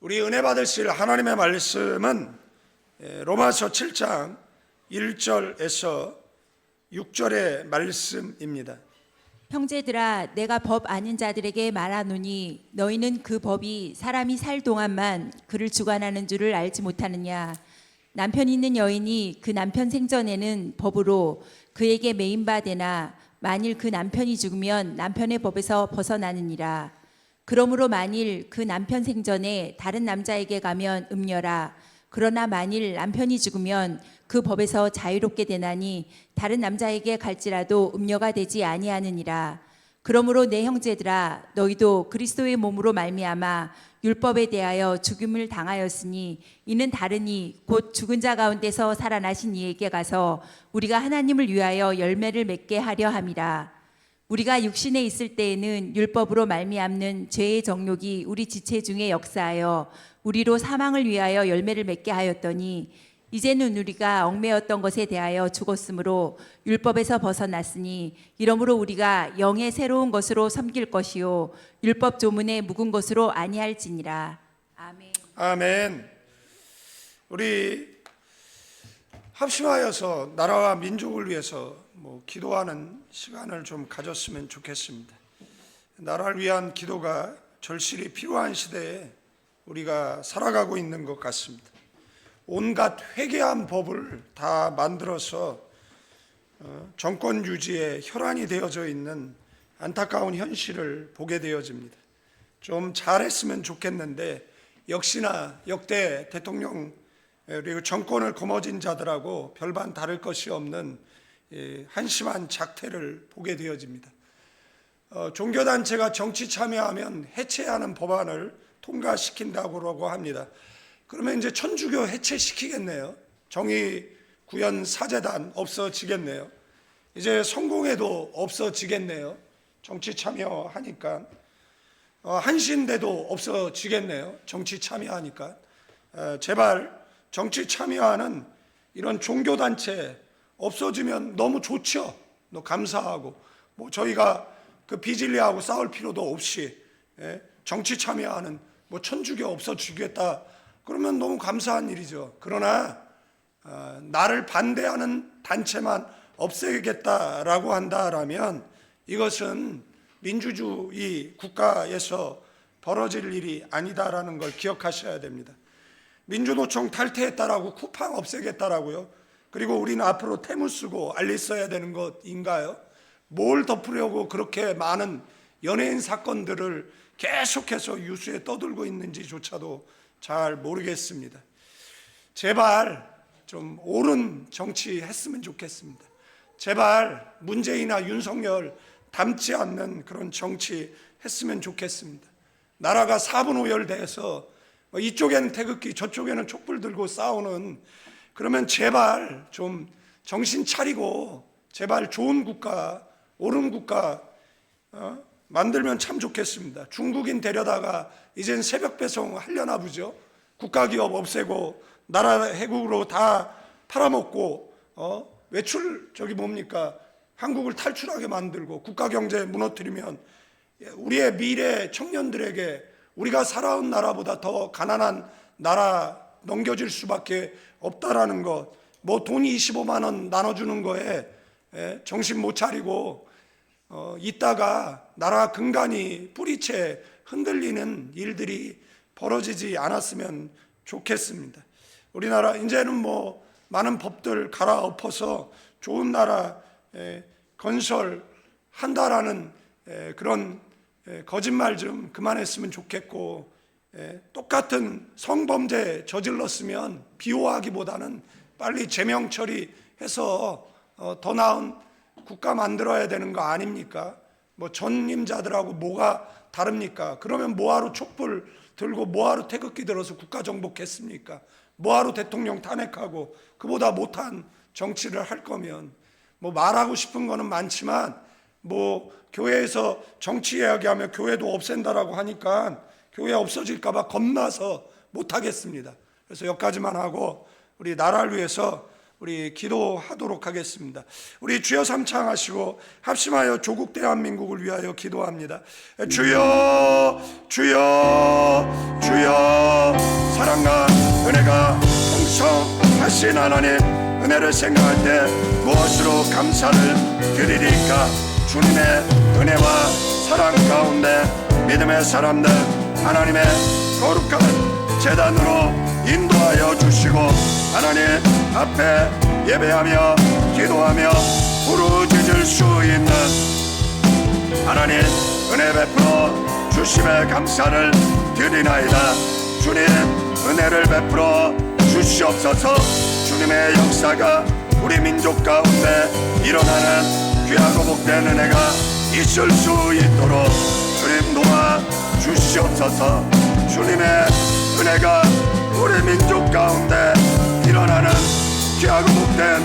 우리 은혜 받으실 하나님의 말씀은 로마서 7장 1절에서 6절의 말씀입니다. 형제들아, 내가 법 아는 자들에게 말하노니 너희는 그 법이 사람이 살 동안만 그를 주관하는 줄을 알지 못하느냐. 남편 있는 여인이 그 남편 생전에는 법으로 그에게 매인바 되나 만일 그 남편이 죽으면 남편의 법에서 벗어나느니라. 그러므로 만일 그 남편 생전에 다른 남자에게 가면 음녀라. 그러나 만일 남편이 죽으면 그 법에서 자유롭게 되나니 다른 남자에게 갈지라도 음녀가 되지 아니하느니라. 그러므로 내 형제들아, 너희도 그리스도의 몸으로 말미암아 율법에 대하여 죽임을 당하였으니 이는 다르니 곧 죽은 자 가운데서 살아나신 이에게 가서 우리가 하나님을 위하여 열매를 맺게 하려 함이라. 우리가 육신에 있을 때에는 율법으로 말미암는 죄의 정욕이 우리 지체 중에 역사하여 우리로 사망을 위하여 열매를 맺게 하였더니 이제는 우리가 얽매였던 것에 대하여 죽었으므로 율법에서 벗어났으니 이러므로 우리가 영의 새로운 것으로 섬길 것이요 율법 조문에 묵은 것으로 아니할지니라. 아멘. 아멘. 우리 합심하여서 나라와 민족을 위해서 기도하는 시간을 좀 가졌으면 좋겠습니다. 나라를 위한 기도가 절실히 필요한 시대에 우리가 살아가고 있는 것 같습니다. 온갖 회개한 법을 다 만들어서 정권 유지에 혈안이 되어져 있는 안타까운 현실을 보게 되어집니다. 좀 잘했으면 좋겠는데 역시나 역대 대통령 그리고 정권을 거머쥔 자들하고 별반 다를 것이 없는 한심한 작태를 보게 되어집니다. 종교단체가 정치 참여하면 해체하는 법안을 통과시킨다고 합니다. 그러면 이제 천주교 해체시키겠네요. 정의구현 사제단 없어지겠네요. 이제 성공회도 없어지겠네요. 정치 참여하니까. 한신대도 없어지겠네요. 정치 참여하니까. 제발 정치 참여하는 이런 종교단체 없어지면 너무 좋죠. 감사하고 저희가 그 비진리하고 싸울 필요도 없이 정치 참여하는 천주교 없어지겠다 그러면 너무 감사한 일이죠. 그러나 나를 반대하는 단체만 없애겠다라고 한다라면 이것은 민주주의 국가에서 벌어질 일이 아니다라는 걸 기억하셔야 됩니다. 민주노총 탈퇴했다라고 쿠팡 없애겠다라고요. 그리고 우리는 앞으로 태무 쓰고 알리 써야 되는 것인가요? 뭘 덮으려고 그렇게 많은 연예인 사건들을 계속해서 뉴스에 떠들고 있는지조차도 잘 모르겠습니다. 제발 좀 옳은 정치 했으면 좋겠습니다. 제발 문재인이나 윤석열 닮지 않는 그런 정치 했으면 좋겠습니다. 나라가 4분5열돼서 이쪽에는 태극기 저쪽에는 촛불 들고 싸우는 그러면 제발 좀 정신 차리고 제발 좋은 국가 옳은 국가 만들면 참 좋겠습니다. 중국인 데려다가 이젠 새벽 배송 하려나 보죠. 국가기업 없애고 나라 해국으로 다 팔아먹고 외출 뭡니까 한국을 탈출하게 만들고 국가경제 무너뜨리면 우리의 미래 청년들에게 우리가 살아온 나라보다 더 가난한 나라 넘겨질 수밖에 없다라는 것. 돈 25만 원 나눠주는 거에 정신 못 차리고 있다가 나라 근간이 뿌리채 흔들리는 일들이 벌어지지 않았으면 좋겠습니다. 우리나라 이제는 많은 법들 갈아엎어서 좋은 나라 건설한다라는 그런 거짓말 좀 그만했으면 좋겠고 똑같은 성범죄 저질렀으면 비호하기보다는 빨리 제명 처리해서 더 나은 국가 만들어야 되는 거 아닙니까? 전임자들하고 뭐가 다릅니까? 그러면 뭐하러 촛불 들고 뭐하러 태극기 들어서 국가 정복했습니까? 뭐하러 대통령 탄핵하고 그보다 못한 정치를 할 거면 말하고 싶은 거는 많지만 교회에서 정치 이야기하면 교회도 없앤다라고 하니까 교회 없어질까 봐 겁나서 못하겠습니다. 그래서 여기까지만 하고 우리 나라를 위해서 우리 기도하도록 하겠습니다. 우리 주여 삼창하시고 합심하여 조국 대한민국을 위하여 기도합니다. 주여 주여 주여 하신 하나님 은혜를 생각할 때 무엇으로 감사를 드리리까? 주님의 은혜와 사랑 가운데 믿음의 사람들 하나님의 거룩한 제단으로 인도하여 주시고 하나님 앞에 예배하며 기도하며 부르짖을 수 있는 하나님 은혜 베풀어 주심에 감사를 드리나이다. 주님 은혜를 베풀어 주시옵소서. 주님의 역사가 우리 민족 가운데 일어나는 귀하고 복된 은혜가 있을 수 있도록 주님 도와 주시옵소서. 주님의 은혜가 우리 민족 가운데 일어나는 귀하고 복된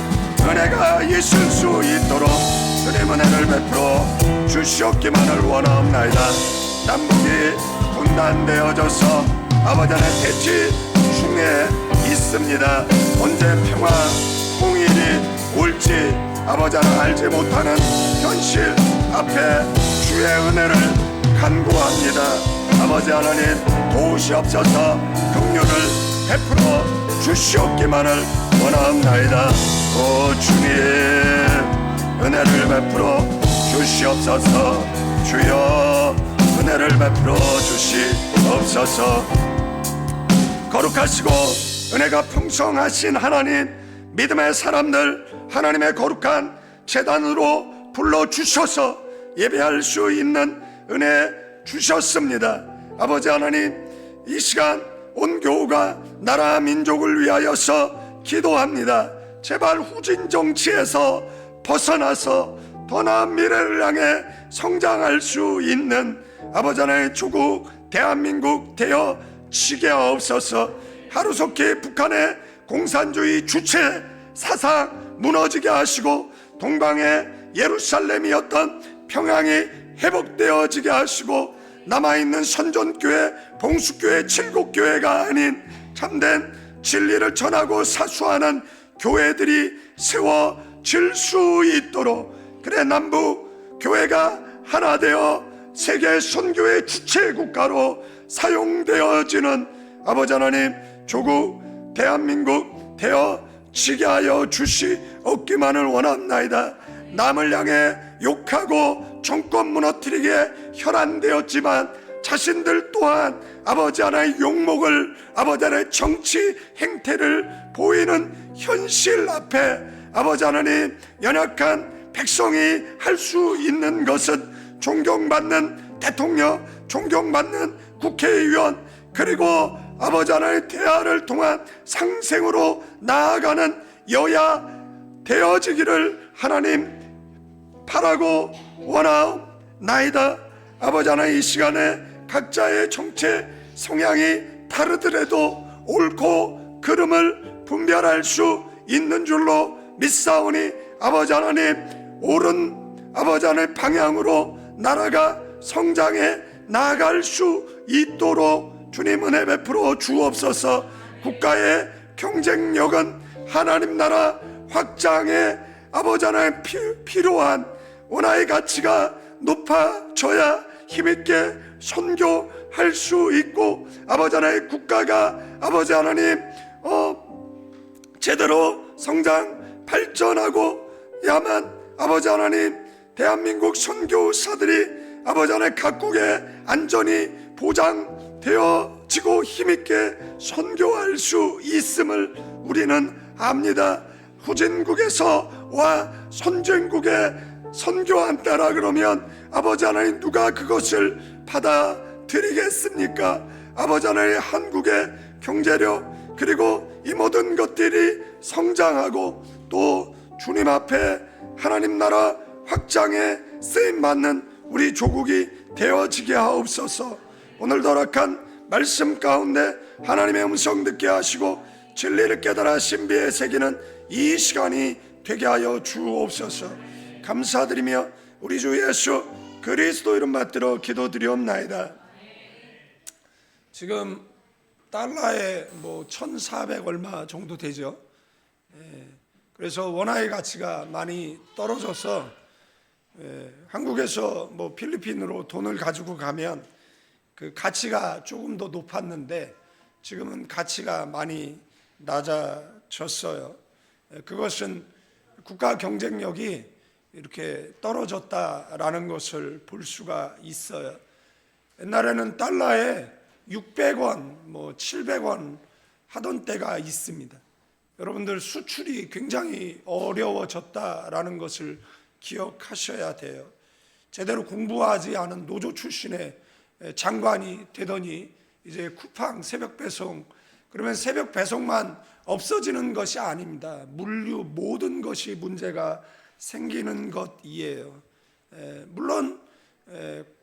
은혜가 있을 수 있도록 주님 은혜를 베풀어 주시옵기만을 원하옵나이다. 남북이 분단되어져서 아버지 안에 대치 중에 있습니다. 언제 평화 통일이 올지 아버지 하나 알지 못하는 현실 앞에 주의 은혜를 간구합니다. 아버지 하나님 도우시옵소서. 긍휼을 베풀어 주시옵기만을 원하옵나이다. 오 주님 은혜를 베풀어 주시옵소서. 주여 은혜를 베풀어 주시옵소서. 거룩하시고 은혜가 풍성하신 하나님 믿음의 사람들 하나님의 거룩한 제단으로 불러주셔서 예배할 수 있는 은혜 주셨습니다. 아버지 하나님 이 시간 온 교우가 나라 민족을 위하여서 기도합니다. 제발 후진 정치에서 벗어나서 더 나은 미래를 향해 성장할 수 있는 아버지 하나님의 조국 대한민국 되어지게 하옵소서. 하루속히 북한의 공산주의 주체 사상 무너지게 하시고 동방의 예루살렘이었던 평양이 회복되어지게 하시고 남아있는 선전교회 봉수교회 7곳교회가 아닌 참된 진리를 전하고 사수하는 교회들이 세워질 수 있도록 그래 남북 교회가 하나 되어 세계 선교의 주체 국가로 사용되어지는 아버지 하나님 조국 대한민국 되어지게 하여 주시옵기만을 원합나이다. 남을 향해 욕하고 정권 무너뜨리게 혈안되었지만 자신들 또한 아버지 하나의 욕먹을 아버지 하나의 정치 행태를 보이는 현실 앞에 아버지 하나님 연약한 백성이 할 수 있는 것은 존경받는 대통령, 존경받는 국회의원 그리고 아버지 하나님의 대화를 통한 상생으로 나아가는 여야 되어지기를 하나님 바라고 원하옵나이다. 아버지 하나님 이 시간에 각자의 정체 성향이 다르더라도 옳고 그름을 분별할 수 있는 줄로 믿사오니 아버지 하나님 옳은 아버지 하나님 방향으로 나라가 성장해 나아갈 수 있도록 주님 은혜 베풀어 주옵소서. 국가의 경쟁력은 하나님 나라 확장에 아버지 하나님 필요한 원하의 가치가 높아져야 힘있게 선교할 수 있고 아버지 하나님 국가가 아버지 하나님 제대로 성장 발전하고 야만 아버지 하나님 대한민국 선교사들이 아버지 하나님 각국의 안전이 보장되어지고 힘있게 선교할 수 있음을 우리는 압니다. 후진국에서 와 선진국에 선교한다라 그러면 아버지 하나님 누가 그것을 받아들이겠습니까? 아버지 하나님 한국의 경제력 그리고 이 모든 것들이 성장하고 또 주님 앞에 하나님 나라 확장에 쓰임받는 우리 조국이 되어지게 하옵소서. 오늘도 허락한 말씀 가운데 하나님의 음성 듣게 하시고 진리를 깨달아 신비에 새기는 이 시간이 되게 하여 주옵소서. 감사드리며 우리 주 예수 그리스도 이름 받들어 기도드리옵나이다. 지금 달러에 뭐 1,400 얼마 정도 되죠. 그래서 원화의 가치가 많이 떨어져서 한국에서 뭐 필리핀으로 돈을 가지고 가면 그 가치가 조금 더 높았는데 지금은 가치가 많이 낮아졌어요. 그것은 국가 경쟁력이 이렇게 떨어졌다라는 것을 볼 수가 있어요. 옛날에는 달러에 600원, 뭐 700원 하던 때가 있습니다. 여러분들 수출이 굉장히 어려워졌다라는 것을 기억하셔야 돼요. 제대로 공부하지 않은 노조 출신의 장관이 되더니 이제 쿠팡 새벽 배송, 그러면 새벽 배송만 없어지는 것이 아닙니다. 물류 모든 것이 문제가 생기는 것이에요. 물론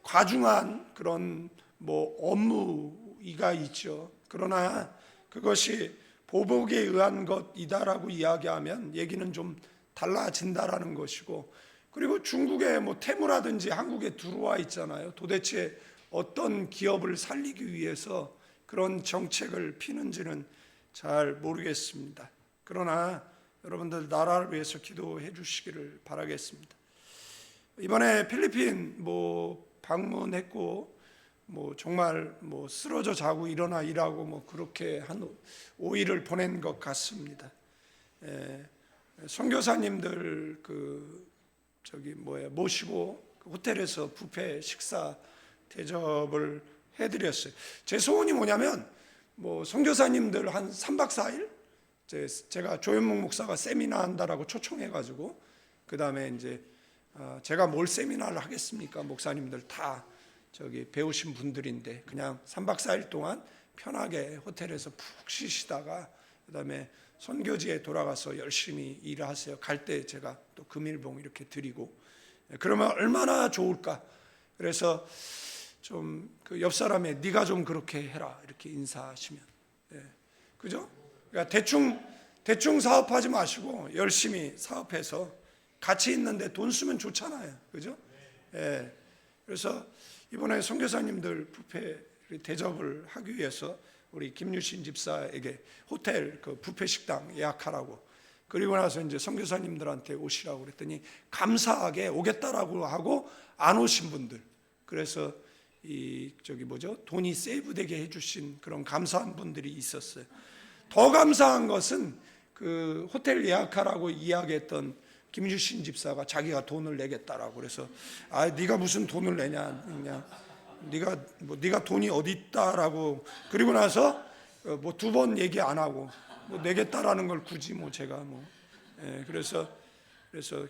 과중한 그런 뭐 업무가 있죠. 그러나 그것이 보복에 의한 것이다라고 이야기하면 얘기는 좀 달라진다라는 것이고, 그리고 중국의 뭐 테무라든지 한국에 들어와 있잖아요. 도대체 어떤 기업을 살리기 위해서 그런 정책을 피는지는 잘 모르겠습니다. 그러나 여러분들 나라를 위해서 기도해 주시기를 바라겠습니다. 이번에 필리핀 뭐 방문했고, 뭐 정말 뭐 쓰러져 자고 일어나 일하고 뭐 그렇게 한 5일을 보낸 것 같습니다. 선교사님들 모시고 호텔에서 뷔페 식사 대접을 해드렸어요. 제 소원이 뭐냐면 뭐 선교사님들 한 3박 4일 제가 조현목 목사가 세미나 한다라고 초청해가지고, 그 다음에 이제 제가 뭘 세미나를 하겠습니까? 목사님들 다 배우신 분들인데 그냥 3박 4일 동안 편하게 호텔에서 푹 쉬시다가 그 다음에 선교지에 돌아가서 열심히 일을 하세요. 갈 때 제가 또 금일봉 이렇게 드리고, 그러면 얼마나 좋을까. 그래서 좀 그 옆 사람에 네가 좀 그렇게 해라 이렇게 인사하시면, 그죠? 그러니까 대충 사업하지 마시고 열심히 사업해서 같이 있는데 돈 쓰면 좋잖아요, 그죠? 그래서 이번에 선교사님들 뷔페 대접을 하기 위해서 우리 김유신 집사에게 호텔 그 뷔페 식당 예약하라고, 그리고 나서 이제 선교사님들한테 오시라고 그랬더니 감사하게 오겠다라고 하고 안 오신 분들, 그래서 돈이 세이브되게 해주신 그런 감사한 분들이 있었어요. 더 감사한 것은 그 호텔 예약하라고 이야기했던 김유신 집사가 자기가 돈을 내겠다라고, 그래서 네가 무슨 돈을 내냐, 그냥 네가 돈이 어디 있다라고, 그리고 나서 뭐 2번 얘기 안 하고 뭐 내겠다라는 걸 굳이 뭐 제가 그래서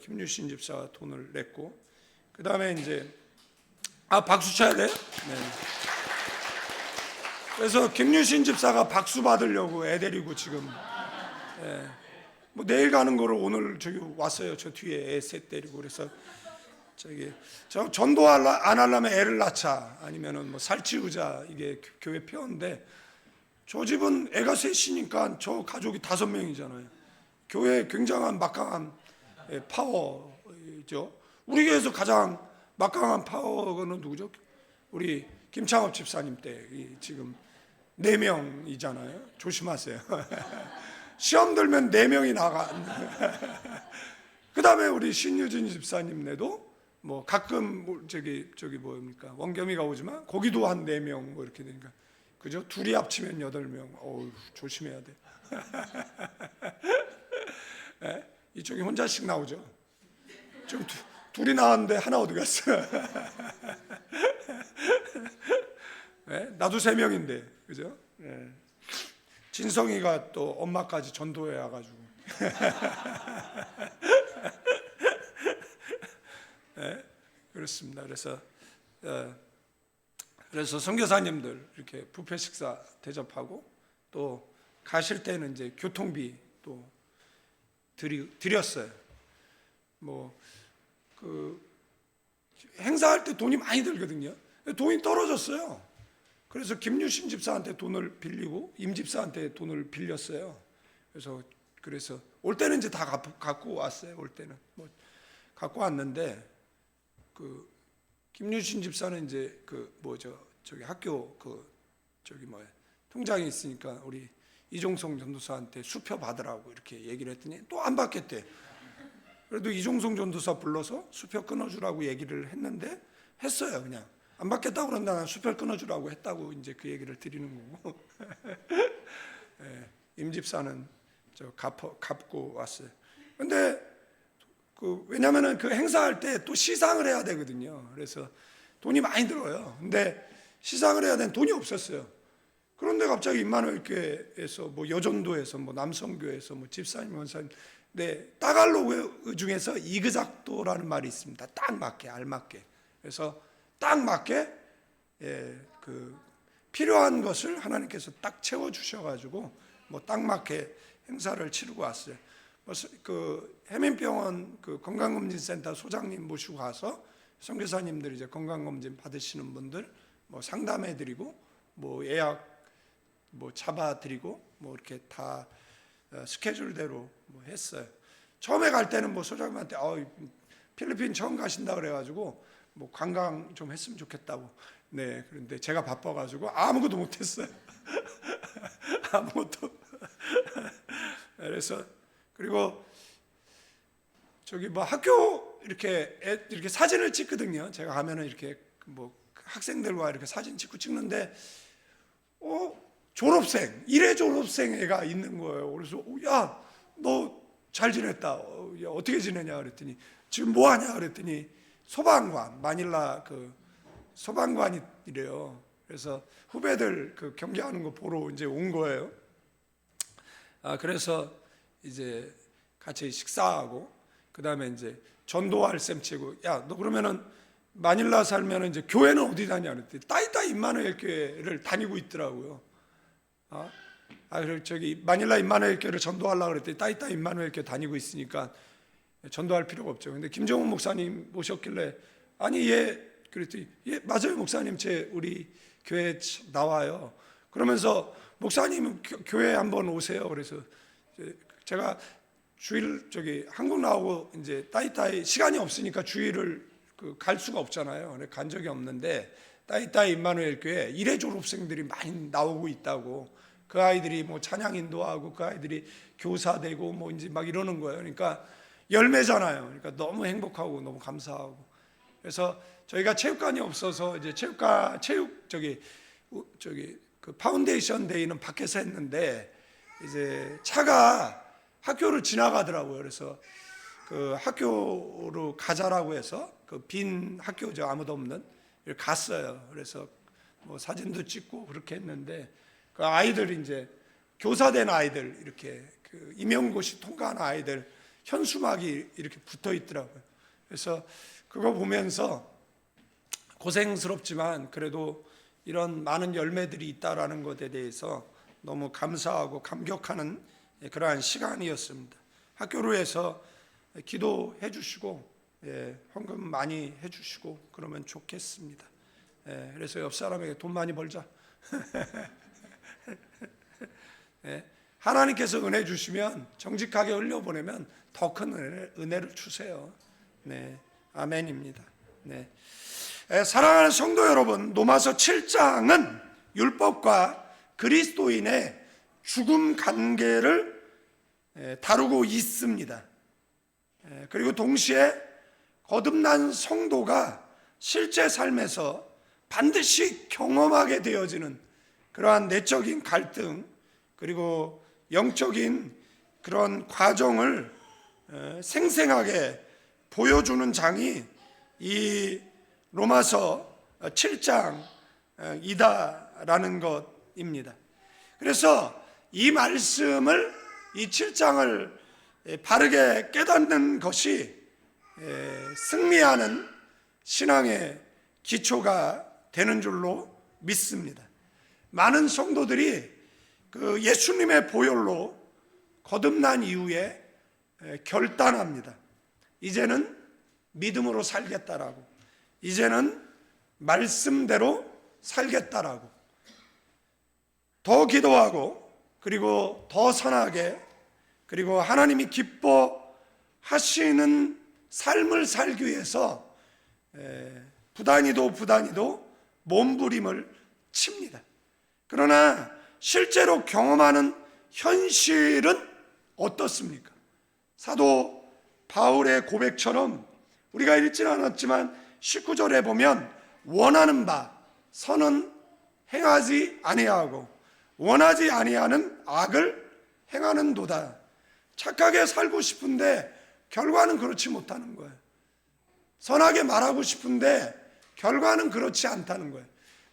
김유신 집사가 돈을 냈고, 그 다음에 이제 박수 쳐야 돼? 네. 그래서 김유신 집사가 박수 받으려고 애 데리고 지금 뭐 내일 가는 거를 오늘 저기 왔어요. 저 뒤에 애 셋 데리고. 그래서 저 전도 안 하려면 애를 낳자, 아니면은 뭐 살찌우자, 이게 교회 표어인데, 저 집은 애가 셋이니까 저 가족이 5명이잖아요. 교회에 굉장한 막강한 파워죠. 우리 교회에서 가장 막강한 파워는 누구죠? 우리 김창업 집사님 때 지금 4명이잖아요. 조심하세요. 시험 들면 4명이 나가. 그 다음에 우리 신유진 집사님네도 뭐 가끔 저기 뭡니까 원겸이가 오지만 거기도 한 4명 뭐 이렇게 되니까, 그죠? 둘이 합치면 8명. 어우, 조심해야 돼. 이쪽이 혼자씩 나오죠. 지금 둘이 나왔는데 하나 어디 갔어? 나도 3명인데, 그죠? 진성이가 또 엄마까지 전도해 와가지고. 그렇습니다. 그래서 선교사님들 이렇게 뷔페 식사 대접하고, 또 가실 때는 이제 교통비 또 드렸어요. 뭐 행사할 때 돈이 많이 들거든요. 돈이 떨어졌어요. 그래서 김유신 집사한테 돈을 빌리고 임 집사한테 돈을 빌렸어요. 그래서 올 때는 이제 다 갖고 왔어요. 올 때는 뭐 갖고 왔는데, 김유신 집사는 이제 저기 학교 통장이 있으니까 우리 이종성 전도사한테 수표 받으라고 이렇게 얘기를 했더니 또 안 받겠대. 그래도 이종성 전도사 불러서 수표 끊어주라고 얘기를 했어요. 그냥 안 받겠다고 그런다, 수표 끊어주라고 했다고 이제 그 얘기를 드리는 거고. 임집사는 갚고 왔어요. 근데 왜냐면은 그 행사할 때 또 시상을 해야 되거든요. 그래서 돈이 많이 들어요. 근데 시상을 해야 되는 돈이 없었어요. 그런데 갑자기 임마누엘 교회에서 뭐 여전도에서 뭐 남성교회에서 뭐 집사님 원사님, 네, 따갈로그 중에서 이그작도라는 말이 있습니다. 딱 맞게, 알맞게. 그래서 딱 맞게 필요한 것을 하나님께서 딱 채워 주셔가지고 뭐 딱 맞게 행사를 치르고 왔어요. 해민병원 건강검진센터 소장님 모시고 가서 선교사님들 이제 건강검진 받으시는 분들 뭐 상담해드리고 뭐 예약 뭐 잡아드리고 뭐 이렇게 다 스케줄대로 뭐 했어요. 처음에 갈 때는 뭐 소장님한테 필리핀 처음 가신다 그래가지고 뭐 관광 좀 했으면 좋겠다고. 네, 그런데 제가 바빠가지고 아무것도 못했어요. 아무것도. 그래서 그리고 저기 뭐 학교 이렇게 사진을 찍거든요. 제가 가면은 이렇게 뭐 학생들과 이렇게 사진 찍는데 졸업생, 1회 졸업생 애가 있는 거예요. 그래서 야, 너 잘 지냈다. 야, 어떻게 지내냐 그랬더니 지금 뭐 하냐 그랬더니 소방관, 마닐라 소방관이래요. 그래서 후배들 경기하는 거 보러 이제 온 거예요. 그래서 이제 같이 식사하고 그다음에 이제 전도할 셈 치고, 야, 너 그러면은 마닐라 살면은 이제 교회는 어디 다냐 그랬더니 따이따이 임마누엘 교회를 다니고 있더라고요. 그리고 저기 마닐라 임마누엘 교회를 전도하려고 그랬더니 따이따이 임마누엘 교회 다니고 있으니까 전도할 필요가 없죠. 근데 김정훈 목사님 모셨길래 아니 그랬더니 맞아요 목사님, 우리 교회 나와요. 그러면서 목사님 교회 한번 오세요. 그래서 제가 주일 한국 나오고 이제 따이따이 시간이 없으니까 주일을 갈 수가 없잖아요. 간 적이 없는데 따이따이 임마누엘 교회 1회 졸업생들이 많이 나오고 있다고. 그 아이들이 뭐 찬양 인도하고 그 아이들이 교사 되고 뭐 이제 막 이러는 거예요. 그러니까 열매잖아요. 그러니까 너무 행복하고 너무 감사하고. 그래서 저희가 체육관이 없어서 이제 파운데이션 데이는 밖에서 했는데 이제 차가 학교를 지나가더라고요. 그래서 학교로 가자라고 해서 빈 학교죠, 아무도 없는, 갔어요. 그래서 뭐 사진도 찍고 그렇게 했는데 그 아이들 이제 교사된 아이들 이렇게 임용고시 통과한 아이들 현수막이 이렇게 붙어 있더라고요. 그래서 그거 보면서 고생스럽지만 그래도 이런 많은 열매들이 있다라는 것에 대해서 너무 감사하고 감격하는 그러한 시간이었습니다. 학교로 해서 기도해 주시고 헌금 많이 해 주시고 그러면 좋겠습니다. 그래서 옆 사람에게 돈 많이 벌자. 하나님께서 은혜 주시면 정직하게 흘려보내면 더 큰 은혜를 주세요. 네, 아멘입니다. 네. 사랑하는 성도 여러분, 로마서 7장은 율법과 그리스도인의 죽음 관계를 다루고 있습니다. 그리고 동시에 거듭난 성도가 실제 삶에서 반드시 경험하게 되어지는 그러한 내적인 갈등 그리고 영적인 그런 과정을 생생하게 보여주는 장이 이 로마서 7장이다라는 것입니다. 그래서 이 말씀을, 이 7장을 바르게 깨닫는 것이 승리하는 신앙의 기초가 되는 줄로 믿습니다. 많은 성도들이 예수님의 보혈로 거듭난 이후에 결단합니다. 이제는 믿음으로 살겠다라고, 이제는 말씀대로 살겠다라고, 더 기도하고 그리고 더 선하게 그리고 하나님이 기뻐하시는 삶을 살기 위해서 부단히도 몸부림을 칩니다. 그러나 실제로 경험하는 현실은 어떻습니까? 사도 바울의 고백처럼 우리가 읽지는 않았지만 19절에 보면 원하는 바 선은 행하지 아니하고 원하지 아니하는 악을 행하는도다. 착하게 살고 싶은데 결과는 그렇지 못하는 거예요. 선하게 말하고 싶은데 결과는 그렇지 않다는 거예요.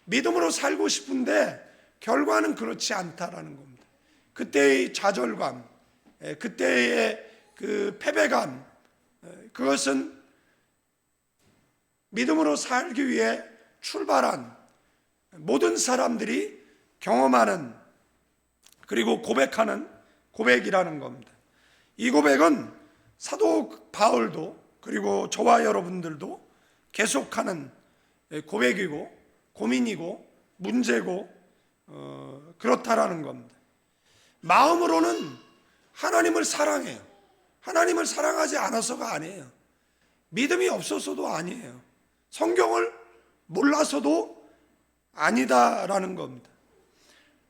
믿음으로 살고 싶은데 결과는 그렇지 않다라는 겁니다. 그때의 좌절감, 그때의 그 패배감, 그것은 믿음으로 살기 위해 출발한 모든 사람들이 경험하는, 그리고 고백하는 고백이라는 겁니다. 이 고백은 사도 바울도, 그리고 저와 여러분들도 계속하는 고백이고 고민이고 문제고 그렇다라는 겁니다. 마음으로는 하나님을 사랑해요. 하나님을 사랑하지 않아서가 아니에요. 믿음이 없어서도 아니에요. 성경을 몰라서도 아니다라는 겁니다.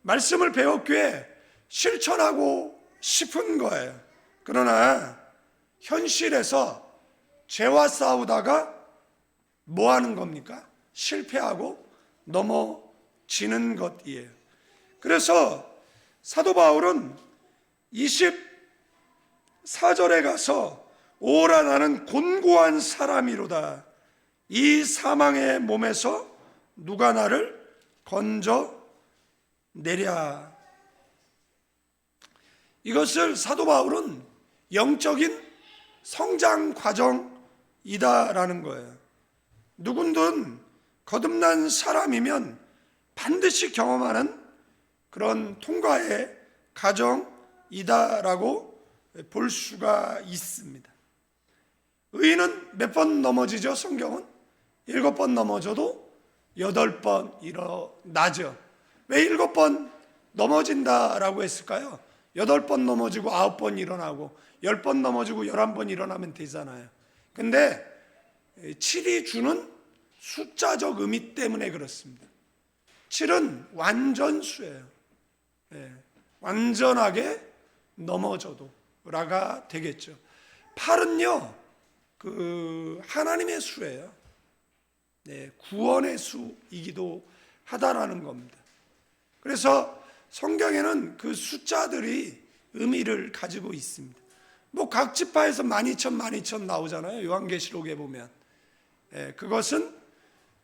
말씀을 배웠기에 실천하고 싶은 거예요. 그러나 현실에서 죄와 싸우다가 뭐 하는 겁니까? 실패하고 넘어지는 것이에요. 그래서 사도 바울은 24절에 가서 오라 나는 곤고한 사람이로다. 이 사망의 몸에서 누가 나를 건져내랴. 이것을 사도 바울은 영적인 성장 과정이다라는 거예요. 누군든 거듭난 사람이면 반드시 경험하는 그런 통과의 과정이다라고 볼 수가 있습니다. 의인은 몇 번 넘어지죠? 성경은 7번 넘어져도 8번 일어나죠. 왜 7번 넘어진다라고 했을까요? 8번 넘어지고 9번 일어나고 10번 넘어지고 11번 일어나면 되잖아요. 근데 7이 주는 숫자적 의미 때문에 그렇습니다. 7은 완전수예요. 완전하게 넘어져도라가 되겠죠. 8은요, 그 하나님의 수예요. 구원의 수이기도 하다라는 겁니다. 그래서 성경에는 그 숫자들이 의미를 가지고 있습니다. 뭐 각 지파에서 12,000 나오잖아요. 요한계시록에 보면. 그것은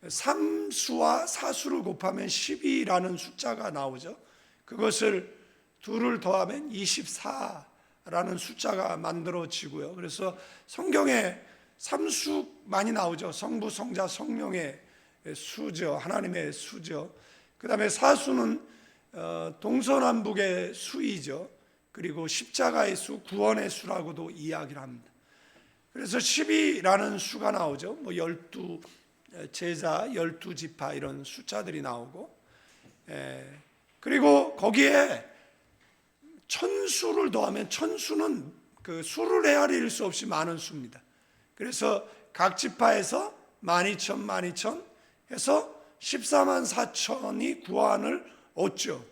3수와 4수를 곱하면 12라는 숫자가 나오죠. 그것을 둘을 더하면 24라는 숫자가 만들어지고요. 그래서 성경에 3수 많이 나오죠. 성부, 성자, 성령의 수죠. 하나님의 수죠. 그 다음에 4수는 동서남북의 수이죠. 그리고 십자가의 수, 구원의 수라고도 이야기를 합니다. 그래서 12라는 수가 나오죠. 뭐 12 제자, 12지파 이런 숫자들이 나오고, 그리고 거기에 천수를 더하면 천수는 그 수를 헤아릴 수 없이 많은 수입니다. 그래서 각 지파에서 12,000 해서 14만 4천이 구원을 얻죠.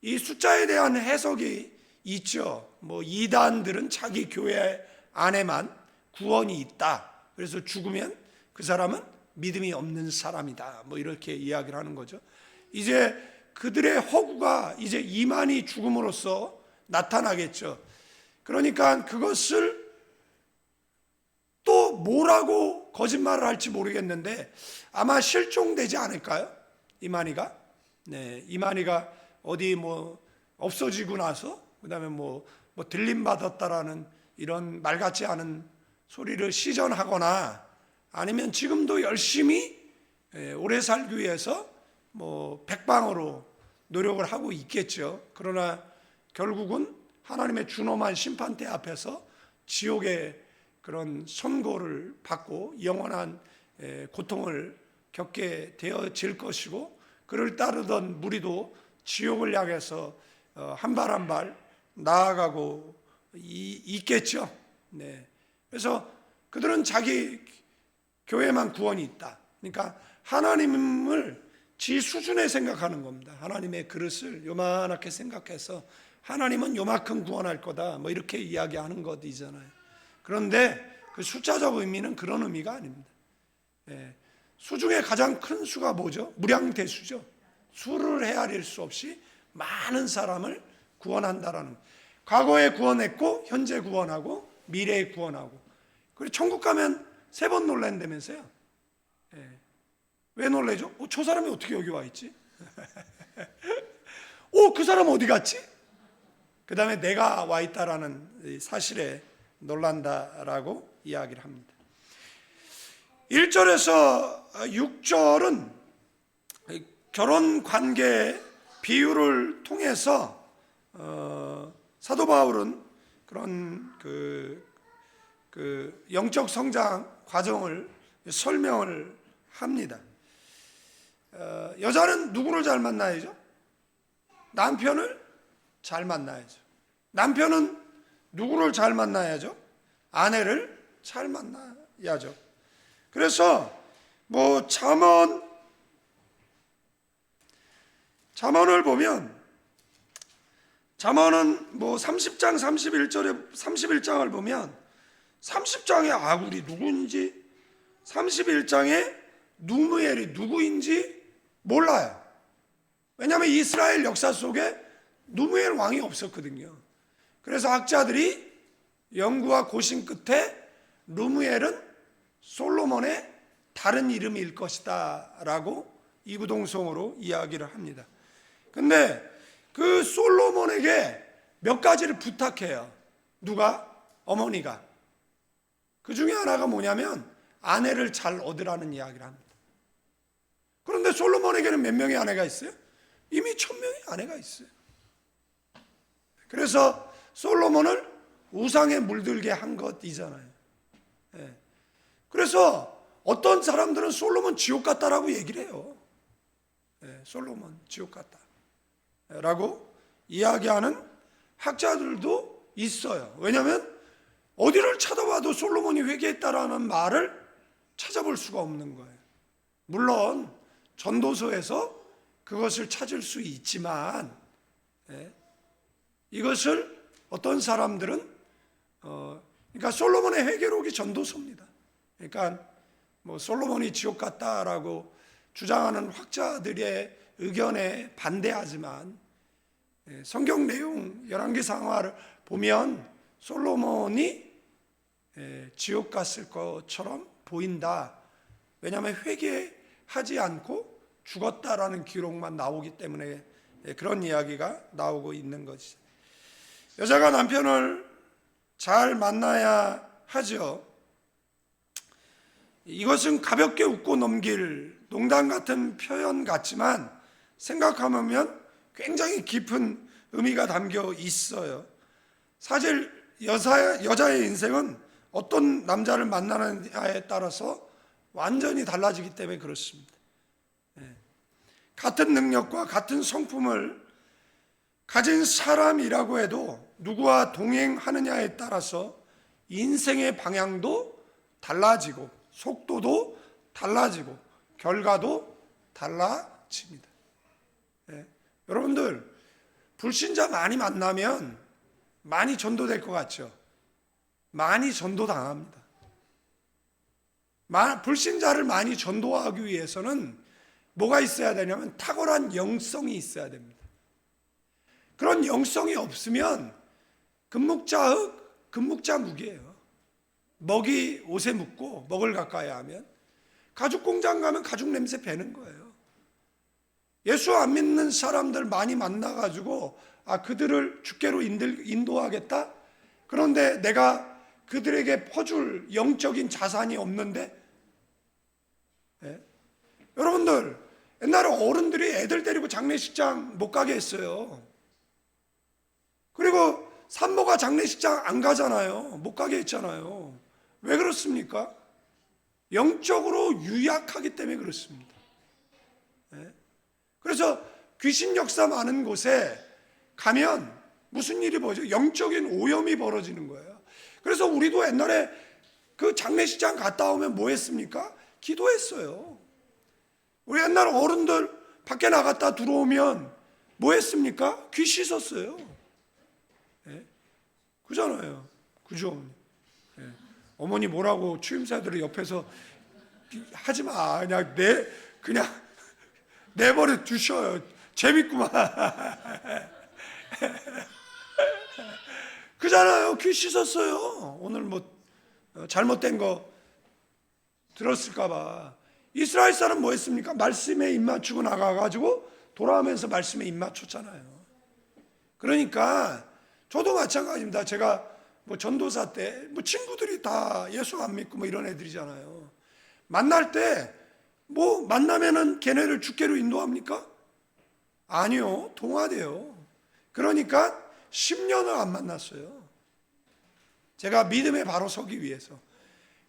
이 숫자에 대한 해석이 있죠. 뭐 이단들은 자기 교회 안에만 구원이 있다. 그래서 죽으면 그 사람은 믿음이 없는 사람이다. 뭐 이렇게 이야기를 하는 거죠. 이제 그들의 허구가 이제 이만희 죽음으로써 나타나겠죠. 그러니까 그것을 또 뭐라고 거짓말을 할지 모르겠는데 아마 실종되지 않을까요? 이만희가? 네, 이만희가 어디 뭐 없어지고 나서 그다음에 뭐 들림 받았다라는 이런 말 같지 않은 소리를 시전하거나 아니면 지금도 열심히 오래 살기 위해서 뭐 백방으로 노력을 하고 있겠죠. 그러나 결국은 하나님의 준엄한 심판대 앞에서 지옥의 그런 선고를 받고 영원한 고통을 겪게 되어질 것이고, 그를 따르던 무리도 지옥을 향해서 한 발 한 발 나아가고 있겠죠. 네. 그래서 그들은 자기 교회만 구원이 있다. 그러니까 하나님을 지 수준에 생각하는 겁니다. 하나님의 그릇을 요만하게 생각해서 하나님은 요만큼 구원할 거다. 뭐 이렇게 이야기하는 것이잖아요. 그런데 그 숫자적 의미는 그런 의미가 아닙니다. 수 중에 가장 큰 수가 뭐죠? 무량대수죠. 수를 헤아릴 수 없이 많은 사람을 구원한다라는, 과거에 구원했고 현재 구원하고 미래에 구원하고. 그리고 천국 가면 3번 놀란다면서요. 왜 놀래죠? 저 사람이 어떻게 여기 와 있지? 그 사람 어디 갔지? 그 다음에 내가 와 있다라는 사실에 놀란다라고 이야기를 합니다. 1절에서 6절은 결혼 관계 비유를 통해서 사도 바울은 그런 그 영적 성장 과정을 설명을 합니다. 여자는 누구를 잘 만나야죠? 남편을 잘 만나야죠. 남편은 누구를 잘 만나야죠? 아내를 잘 만나야죠. 그래서 뭐 잠언을 보면, 잠언은 뭐 30장 31장을 보면 30장의 아굴이 누구인지, 31장의 누무엘이 누구인지 몰라요. 왜냐하면 이스라엘 역사 속에 누무엘 왕이 없었거든요. 그래서 학자들이 연구와 고심 끝에 누무엘은 솔로몬의 다른 이름일 것이다 라고 이구동성으로 이야기를 합니다. 근데 그 솔로몬에게 몇 가지를 부탁해요. 누가? 어머니가. 그 중에 하나가 뭐냐면 아내를 잘 얻으라는 이야기를 합니다. 그런데 솔로몬에게는 몇 명의 아내가 있어요? 이미 1000명의 아내가 있어요. 그래서 솔로몬을 우상에 물들게 한 것이잖아요. 그래서 어떤 사람들은 솔로몬 지옥 같다라고 얘기를 해요. 솔로몬 지옥 같다라고 이야기하는 학자들도 있어요. 왜냐하면 어디를 찾아봐도 솔로몬이 회개했다라는 말을 찾아볼 수가 없는 거예요. 물론 전도서에서 그것을 찾을 수 있지만 이것을 어떤 사람들은 그러니까 솔로몬의 회개록이 전도서입니다. 그러니까 뭐 솔로몬이 지옥 갔다라고 주장하는 학자들의 의견에 반대하지만 성경 내용 열왕기상하를 보면 솔로몬이 지옥 갔을 것처럼 보인다. 왜냐하면 회개하지 않고 죽었다라는 기록만 나오기 때문에 그런 이야기가 나오고 있는 것이죠. 여자가 남편을 잘 만나야 하죠. 이것은 가볍게 웃고 넘길 농담 같은 표현 같지만 생각하면 굉장히 깊은 의미가 담겨 있어요. 사실 여자의 인생은 어떤 남자를 만나느냐에 따라서 완전히 달라지기 때문에 그렇습니다. 같은 능력과 같은 성품을 가진 사람이라고 해도 누구와 동행하느냐에 따라서 인생의 방향도 달라지고 속도도 달라지고 결과도 달라집니다. 여러분들 불신자 많이 만나면 많이 전도될 것 같죠? 많이 전도당합니다. 불신자를 많이 전도하기 위해서는 뭐가 있어야 되냐면 탁월한 영성이 있어야 됩니다. 그런 영성이 없으면 금묵자흙, 금묵자묵이에요. 먹이 옷에 묻고 먹을 가까이 하면 가죽 공장 가면 가죽 냄새 배는 거예요. 예수 안 믿는 사람들 많이 만나가지고 그들을 주께로 인도하겠다? 그런데 내가 그들에게 퍼줄 영적인 자산이 없는데 여러분들 옛날에 어른들이 애들 데리고 장례식장 못 가게 했어요. 그리고 산모가 장례식장 안 가잖아요. 못 가게 했잖아요. 왜 그렇습니까? 영적으로 유약하기 때문에 그렇습니다. 그래서 귀신 역사 많은 곳에 가면 무슨 일이 벌어져요? 영적인 오염이 벌어지는 거예요. 그래서 우리도 옛날에 그 장례식장 갔다 오면 뭐 했습니까? 기도했어요. 우리 옛날 어른들 밖에 나갔다 들어오면 뭐 했습니까? 귀 씻었어요. 그잖아요. 그죠? 어머니 뭐라고 추임새들이 옆에서 하지 마. 그냥 내버려 두셔요. 재밌구만. 그러잖아요. 귀 씻었어요. 오늘 뭐 잘못된 거 들었을까 봐. 이스라엘 사람 뭐 했습니까? 말씀에 입 맞추고 나가가지고 돌아오면서 말씀에 입 맞췄잖아요. 그러니까 저도 마찬가지입니다. 제가 뭐 전도사 때 뭐 친구들이 다 예수 안 믿고 뭐 이런 애들이잖아요. 만날 때 뭐 만나면은 걔네를 주께로 인도합니까? 아니요. 동화돼요. 그러니까 10년을 안 만났어요. 제가 믿음에 바로 서기 위해서.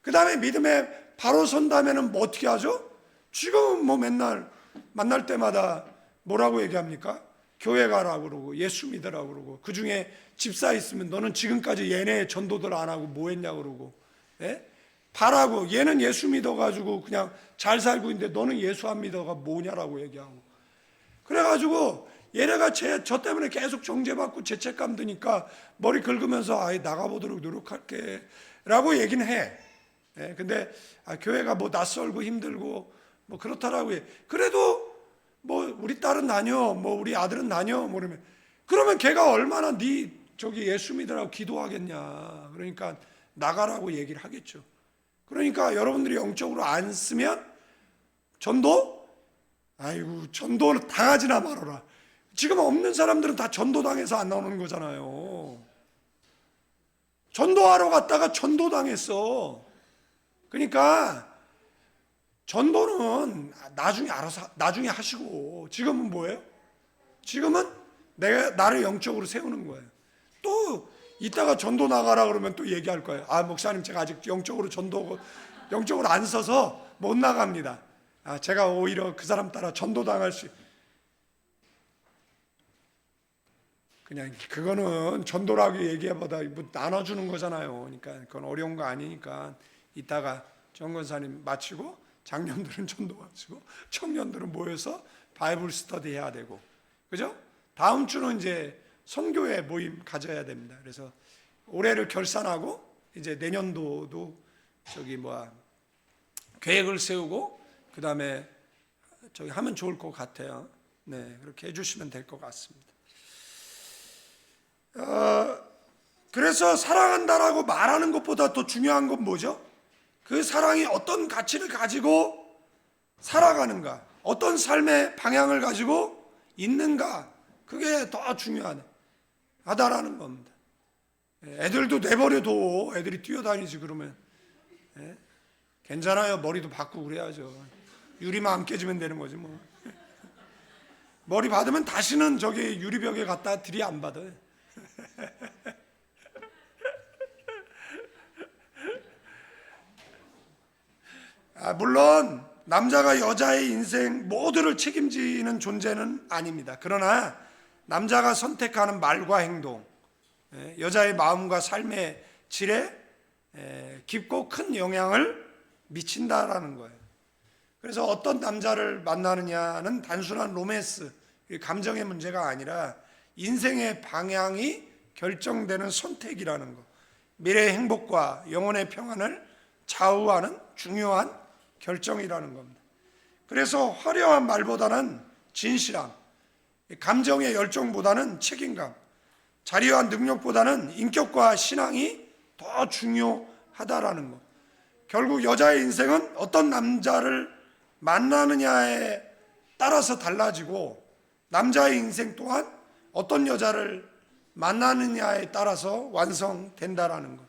그 다음에 믿음에 바로 선다면은 뭐 어떻게 하죠? 지금은 뭐 맨날 만날 때마다 뭐라고 얘기합니까? 교회 가라고 그러고 예수 믿으라고 그러고, 그 중에 집사 있으면 너는 지금까지 얘네 전도들 안 하고 뭐 했냐고 그러고, 예? 바라고, 얘는 예수 믿어가지고 그냥 잘 살고 있는데 너는 예수 안 믿어가 뭐냐라고 얘기하고. 그래가지고 얘네가 저 때문에 계속 정죄받고 죄책감 드니까 머리 긁으면서 아예 나가보도록 노력할게 라고 얘기는 해. 예, 근데 교회가 뭐 낯설고 힘들고 뭐 그렇다라고 해. 그래도 뭐 우리 딸은 다녀, 뭐 우리 아들은 다녀, 뭐 그러면 걔가 얼마나 네 저기 예수 믿으라고 기도하겠냐. 그러니까 나가라고 얘기를 하겠죠. 그러니까 여러분들이 영적으로 안 쓰면 전도? 아이고 전도 당하지나 말아라. 지금 없는 사람들은 다 전도당해서 안 나오는 거잖아요. 전도하러 갔다가 전도당했어. 그러니까 전도는 나중에 알아서 나중에 하시고, 지금은 뭐예요? 지금은 내가 나를 영적으로 세우는 거예요. 또 이따가 전도 나가라 그러면 또 얘기할 거예요. 아 목사님 제가 아직 영적으로 안 서서 못 나갑니다. 제가 오히려 그 사람 따라 전도당할 수. 그냥 그거는 전도라고 얘기해보다 뭐 나눠주는 거잖아요. 그러니까 그건 어려운 거 아니니까 이따가 정권사님 마치고 장년들은 전도 마치고 청년들은 모여서 바이블 스터디 해야 되고, 그죠? 다음 주는 이제 선교회 모임 가져야 됩니다. 그래서 올해를 결산하고 이제 내년도도 계획을 세우고 그 다음에 하면 좋을 것 같아요. 네, 그렇게 해주시면 될 것 같습니다. 그래서 사랑한다라고 말하는 것보다 더 중요한 건 뭐죠? 그 사랑이 어떤 가치를 가지고 살아가는가, 어떤 삶의 방향을 가지고 있는가, 그게 더 중요하다라는 겁니다. 애들도 내버려둬. 애들이 뛰어다니지 그러면. 괜찮아요. 머리도 바꾸고 그래야죠. 유리만 안 깨지면 되는 거지 뭐. 머리 받으면 다시는 저기 유리벽에 갖다 들이 안 받아요. 물론 남자가 여자의 인생 모두를 책임지는 존재는 아닙니다. 그러나 남자가 선택하는 말과 행동, 여자의 마음과 삶의 질에 깊고 큰 영향을 미친다라는 거예요. 그래서 어떤 남자를 만나느냐는 단순한 로맨스, 감정의 문제가 아니라 인생의 방향이 결정되는 선택이라는 거, 미래의 행복과 영혼의 평안을 좌우하는 중요한 결정이라는 겁니다. 그래서 화려한 말보다는 진실함, 감정의 열정보다는 책임감, 자리와 능력보다는 인격과 신앙이 더 중요하다라는 것. 결국 여자의 인생은 어떤 남자를 만나느냐에 따라서 달라지고, 남자의 인생 또한 어떤 여자를 만나느냐에 따라서 완성된다라는 것.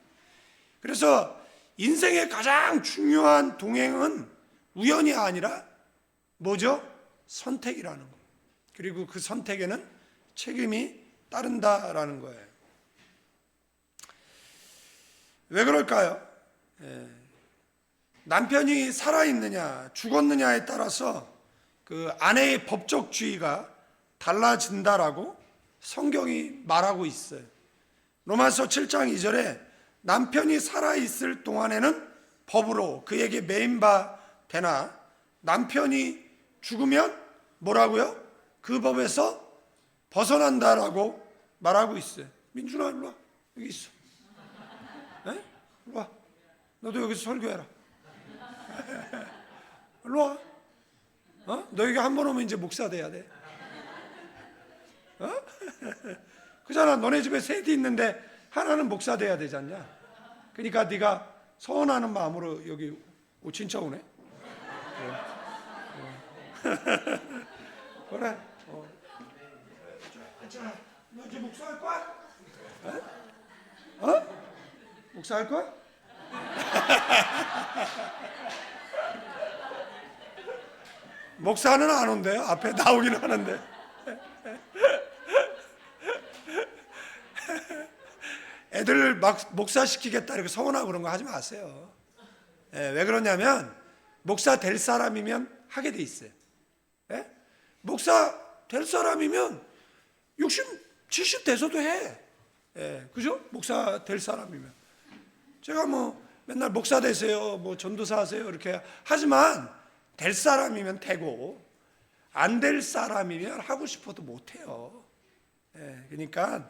그래서 인생의 가장 중요한 동행은 우연이 아니라 뭐죠? 선택이라는 것. 그리고 그 선택에는 책임이 따른다라는 거예요. 왜 그럴까요? 남편이 살아있느냐 죽었느냐에 따라서 그 아내의 법적 지위가 달라진다라고 성경이 말하고 있어요. 로마서 7장 2절에 남편이 살아있을 동안에는 법으로 그에게 매인바 되나 남편이 죽으면 뭐라고요? 그 법에서 벗어난다라고 말하고 있어요. 민준아 일로 와. 여기 있어. 에? 일로 와. 너도 여기서 설교해라. 일로 와. 너 여기 한 번 오면 이제 목사 돼야 돼. 그잖아. 너네 집에 새도 있는데 하나는 목사 돼야 되지 않냐? 그러니까 네가 서운하는 마음으로 여기 진짜 오네. 그래. 너 이제 목사할 거야? 목사할 거야? 목사는 안 온대요. 앞에 나오긴 하는데. 애들 막 목사 시키겠다 이렇게 서운하고 그런 거 하지 마세요. 왜 그러냐면 목사 될 사람이면 하게 돼 있어요. 목사 될 사람이면 60, 70 돼서도 해. 그죠? 목사 될 사람이면. 제가 뭐 맨날 목사 되세요, 뭐 전도사 하세요 이렇게 하지만 될 사람이면 되고 안 될 사람이면 하고 싶어도 못 해요. 그러니까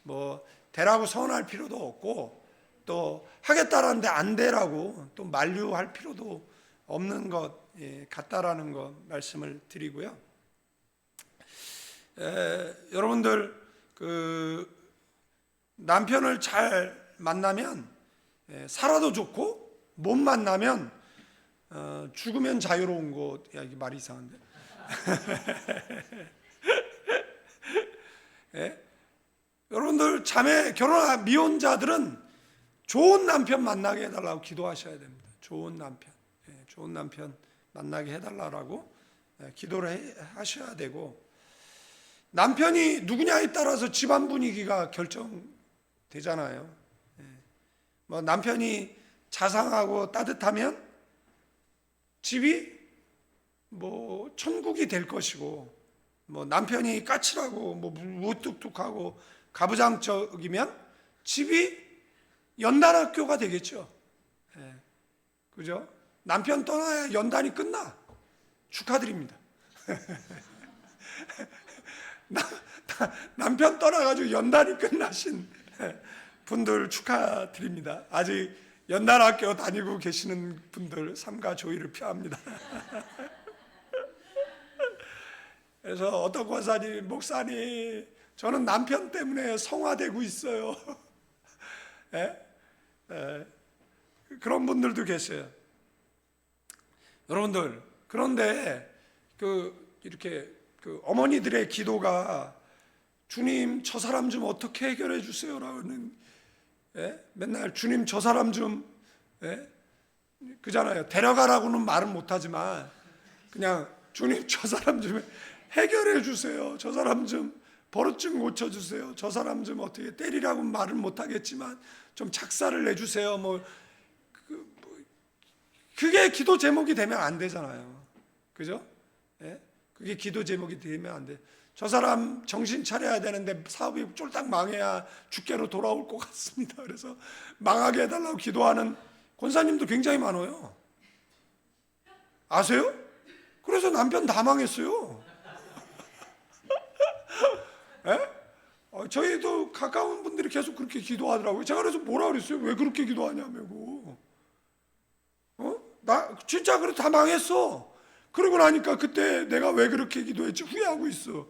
뭐 되라고 서운할 필요도 없고 또 하겠다라는데 안 되라고 또 만류할 필요도 없는 것 같다라는 것 말씀을 드리고요. 여러분들 그 남편을 잘 만나면 살아도 좋고 못 만나면 죽으면 자유로운 것. 야, 이게 말이 이상한데. 여러분들 자매 결혼한 미혼자들은 좋은 남편 만나게 해달라고 기도하셔야 됩니다. 좋은 남편, 좋은 남편 만나게 해달라고 기도를 하셔야 되고, 남편이 누구냐에 따라서 집안 분위기가 결정되잖아요. 뭐 남편이 자상하고 따뜻하면 집이 뭐 천국이 될 것이고, 뭐 남편이 까칠하고 뭐 무뚝뚝하고 가부장적이면 집이 연단학교가 되겠죠. 그죠? 남편 떠나야 연단이 끝나. 축하드립니다. 남편 떠나가지고 연단이 끝나신 분들 축하드립니다. 아직 연단학교 다니고 계시는 분들 삼가 조의를 표합니다. 그래서 어떤 권사님, 목사님, 저는 남편 때문에 성화되고 있어요. 그런 분들도 계세요. 여러분들, 그런데 이렇게 어머니들의 기도가 주님 저 사람 좀 어떻게 해결해 주세요라는, 맨날 주님 저 사람 좀, 그잖아요. 데려가라고는 말은 못하지만 그냥 주님 저 사람 좀 해결해 주세요. 저 사람 좀 버릇 좀 고쳐주세요. 저 사람 좀 어떻게 때리라고 말은 못하겠지만 좀 작사를 내주세요. 그게 기도 제목이 되면 안 되잖아요. 그죠? 그게 기도 제목이 되면 안 돼. 저 사람 정신 차려야 되는데 사업이 쫄딱 망해야 주께로 돌아올 것 같습니다. 그래서 망하게 해달라고 기도하는 권사님도 굉장히 많아요. 아세요? 그래서 남편 다 망했어요. 저희도 가까운 분들이 계속 그렇게 기도하더라고요. 제가 그래서 뭐라 그랬어요? 왜 그렇게 기도하냐고. 나 진짜 그래 다 망했어. 그러고 나니까 그때 내가 왜 그렇게 기도했지 후회하고 있어.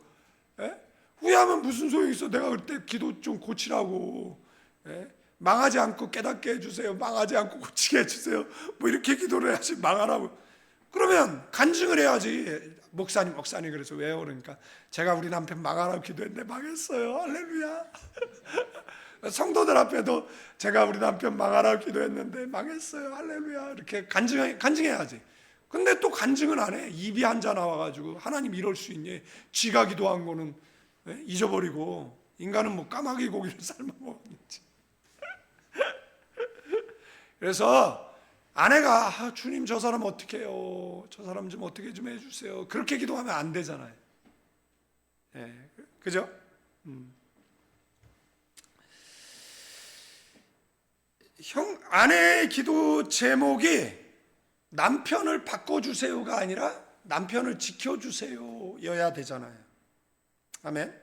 후회하면 무슨 소용이 있어? 내가 그때 기도 좀 고치라고. 망하지 않고 깨닫게 해주세요. 망하지 않고 고치게 해주세요. 뭐 이렇게 기도를 해야지 망하라고. 그러면 간증을 해야지. 목사님 그래서 왜요? 그러니까 제가 우리 남편 망하라고 기도했는데 망했어요. 할렐루야. 성도들 앞에도 제가 우리 남편 망하라고 기도했는데 망했어요. 할렐루야. 이렇게 간증해야지. 근데 또 간증은 안 해. 입이 한자 나와가지고 하나님 이럴 수 있니? 지가 기도한 거는 잊어버리고, 인간은 뭐 까마귀 고기를 삶아 먹었는지. 그래서 아내가 주님 저 사람 어떻게 해요? 저 사람 좀 어떻게 좀 해주세요. 그렇게 기도하면 안 되잖아요. 그죠? 아내의 기도 제목이 남편을 바꿔주세요가 아니라 남편을 지켜주세요여야 되잖아요. 아멘.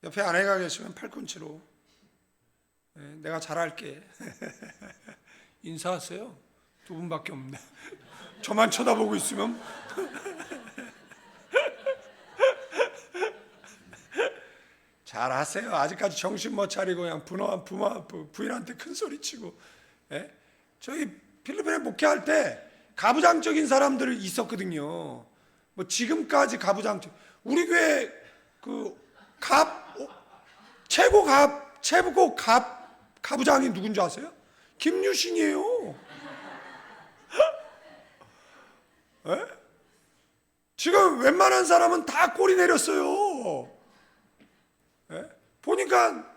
옆에 아내가 계시면 팔꿈치로 내가 잘할게. 인사하세요. 두 분밖에 없네. 저만 쳐다보고 있으면. 잘하세요. 아직까지 정신 못 차리고 그냥 부인한테 큰 소리 치고. 예? 저희 필리핀에 목회할 때 가부장적인 사람들이 있었거든요. 뭐 지금까지 가부장적. 우리 교회 최고 가부장이 누군지 아세요? 김유신이에요. 예? 지금 웬만한 사람은 다 꼬리 내렸어요. 예? 보니까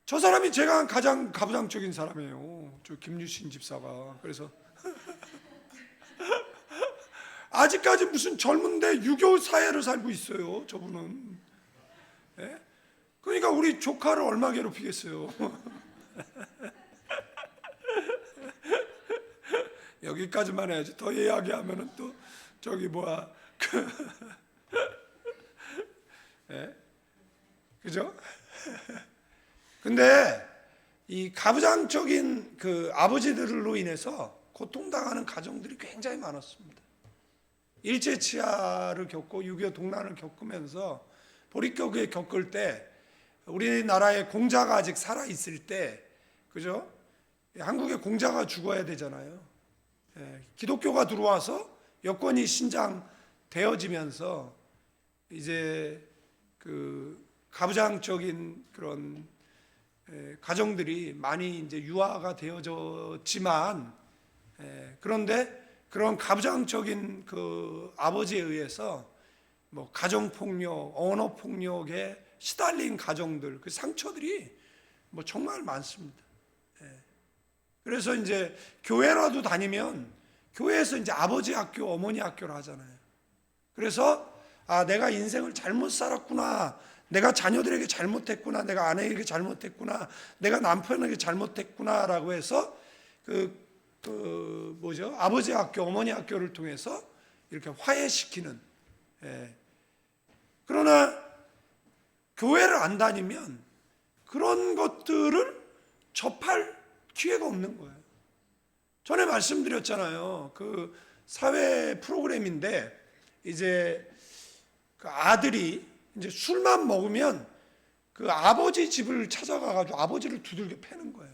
저 사람이 제가 가장 가부장적인 사람이에요. 저 김유신 집사가. 그래서 아직까지 무슨 젊은데 유교 사회를 살고 있어요. 저분은. 예? 그러니까 우리 조카를 얼마 괴롭히겠어요. 여기까지만 해야지. 더 이야기하면은 또 저기 뭐야. 예? 그죠? 근데 이 가부장적인 그 아버지들로 인해서 고통당하는 가정들이 굉장히 많았습니다. 일제치하를 겪고 6.25 동란을 겪으면서 보릿고개 겪을 때 우리나라의 공자가 아직 살아있을 때, 그죠? 한국의 공자가 죽어야 되잖아요. 기독교가 들어와서 여권이 신장되어지면서 이제 그 가부장적인 그런 가정들이 많이 이제 유화가 되어졌지만, 그런데 그런 가부장적인 그 아버지에 의해서 뭐 가정폭력, 언어폭력에 시달린 가정들, 그 상처들이 뭐 정말 많습니다. 그래서 이제 교회라도 다니면 교회에서 이제 아버지 학교, 어머니 학교를 하잖아요. 그래서 내가 인생을 잘못 살았구나, 내가 자녀들에게 잘못했구나, 내가 아내에게 잘못했구나, 내가 남편에게 잘못했구나라고 해서 아버지 학교, 어머니 학교를 통해서 이렇게 화해시키는. 그러나 교회를 안 다니면 그런 것들을 접할 기회가 없는 거예요. 전에 말씀드렸잖아요. 그 사회 프로그램인데 이제 그 아들이 이제 술만 먹으면 그 아버지 집을 찾아가가지고 아버지를 두들겨 패는 거예요.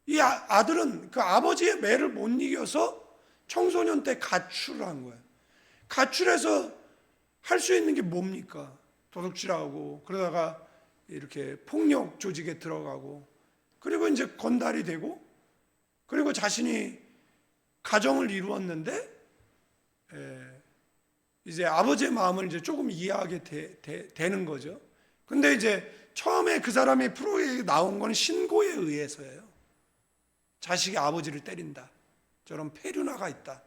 이 아들은 그 아버지의 매를 못 이겨서 청소년 때 가출을 한 거예요. 가출해서 할 수 있는 게 뭡니까? 도둑질하고 그러다가 이렇게 폭력 조직에 들어가고, 그리고 이제 건달이 되고, 그리고 자신이 가정을 이루었는데 이제 아버지의 마음을 이제 조금 이해하게 되는 거죠. 근데 이제 처음에 그 사람이 프로에 나온 건 신고에 의해서예요. 자식이 아버지를 때린다, 저런 폐륜화가 있다.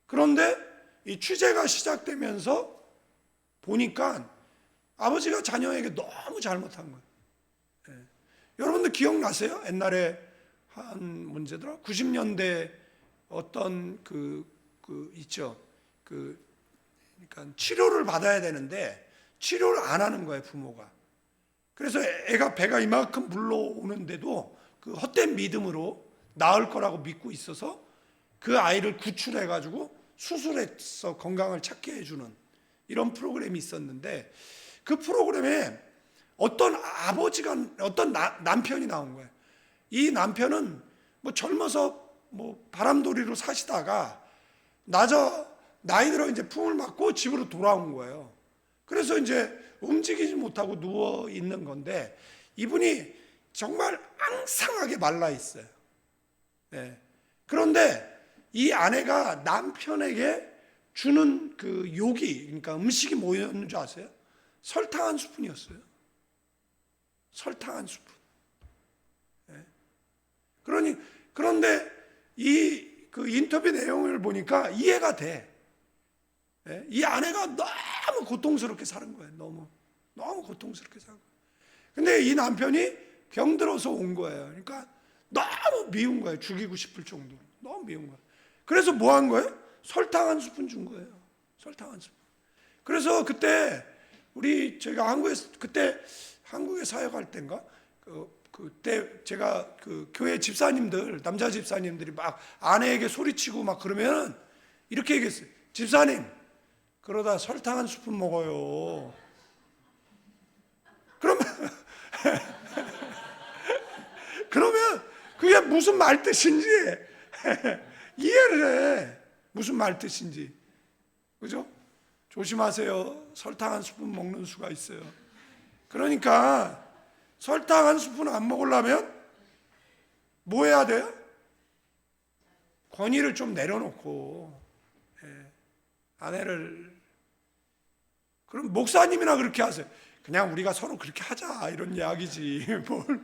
그런데 이 취재가 시작되면서 보니까 아버지가 자녀에게 너무 잘못한 거예요. 여러분들 기억나세요? 옛날에 한 문제더라. 90년대 어떤 있죠. 그러니까 치료를 받아야 되는데 치료를 안 하는 거예요, 부모가. 그래서 애가 배가 이만큼 물러오는데도 그 헛된 믿음으로 나을 거라고 믿고 있어서 그 아이를 구출해가지고 수술해서 건강을 찾게 해주는 이런 프로그램이 있었는데, 그 프로그램에 어떤 남편이 나온 거예요. 이 남편은 뭐 젊어서 뭐 바람돌이로 사시다가 나이 들어 이제 풍을 맞고 집으로 돌아온 거예요. 그래서 이제 움직이지 못하고 누워 있는 건데 이분이 정말 앙상하게 말라 있어요. 그런데 이 아내가 남편에게 주는 그 요기, 그러니까 음식이 뭐였는 줄 아세요? 설탕 한 스푼이었어요. 설탕 한 스푼. 그런데 그 인터뷰 내용을 보니까 이해가 돼. 이 아내가 너무 고통스럽게 사는 거예요. 너무 고통스럽게 사는 거예요. 근데 이 남편이 병들어서 온 거예요. 그러니까 너무 미운 거예요. 죽이고 싶을 정도로. 너무 미운 거예요. 그래서 뭐 한 거예요? 설탕 한 스푼 준 거예요. 설탕 한 스푼. 그래서 그때 제가 한국에 사역할 때인가? 그때 제가 그 교회 집사님들, 남자 집사님들이 막 아내에게 소리치고 막 그러면 이렇게 얘기했어요. 집사님, 그러다 설탕 한 스푼 먹어요. 그러면 그게 무슨 말뜻인지 이해를 해. 무슨 말뜻인지. 그죠? 조심하세요. 설탕 한 스푼 먹는 수가 있어요. 그러니까 설탕 한 스푼 안 먹으려면 뭐 해야 돼요? 권위를 좀 내려놓고, 아내를, 그럼 목사님이나 그렇게 하세요. 그냥 우리가 서로 그렇게 하자 이런 이야기지 뭘.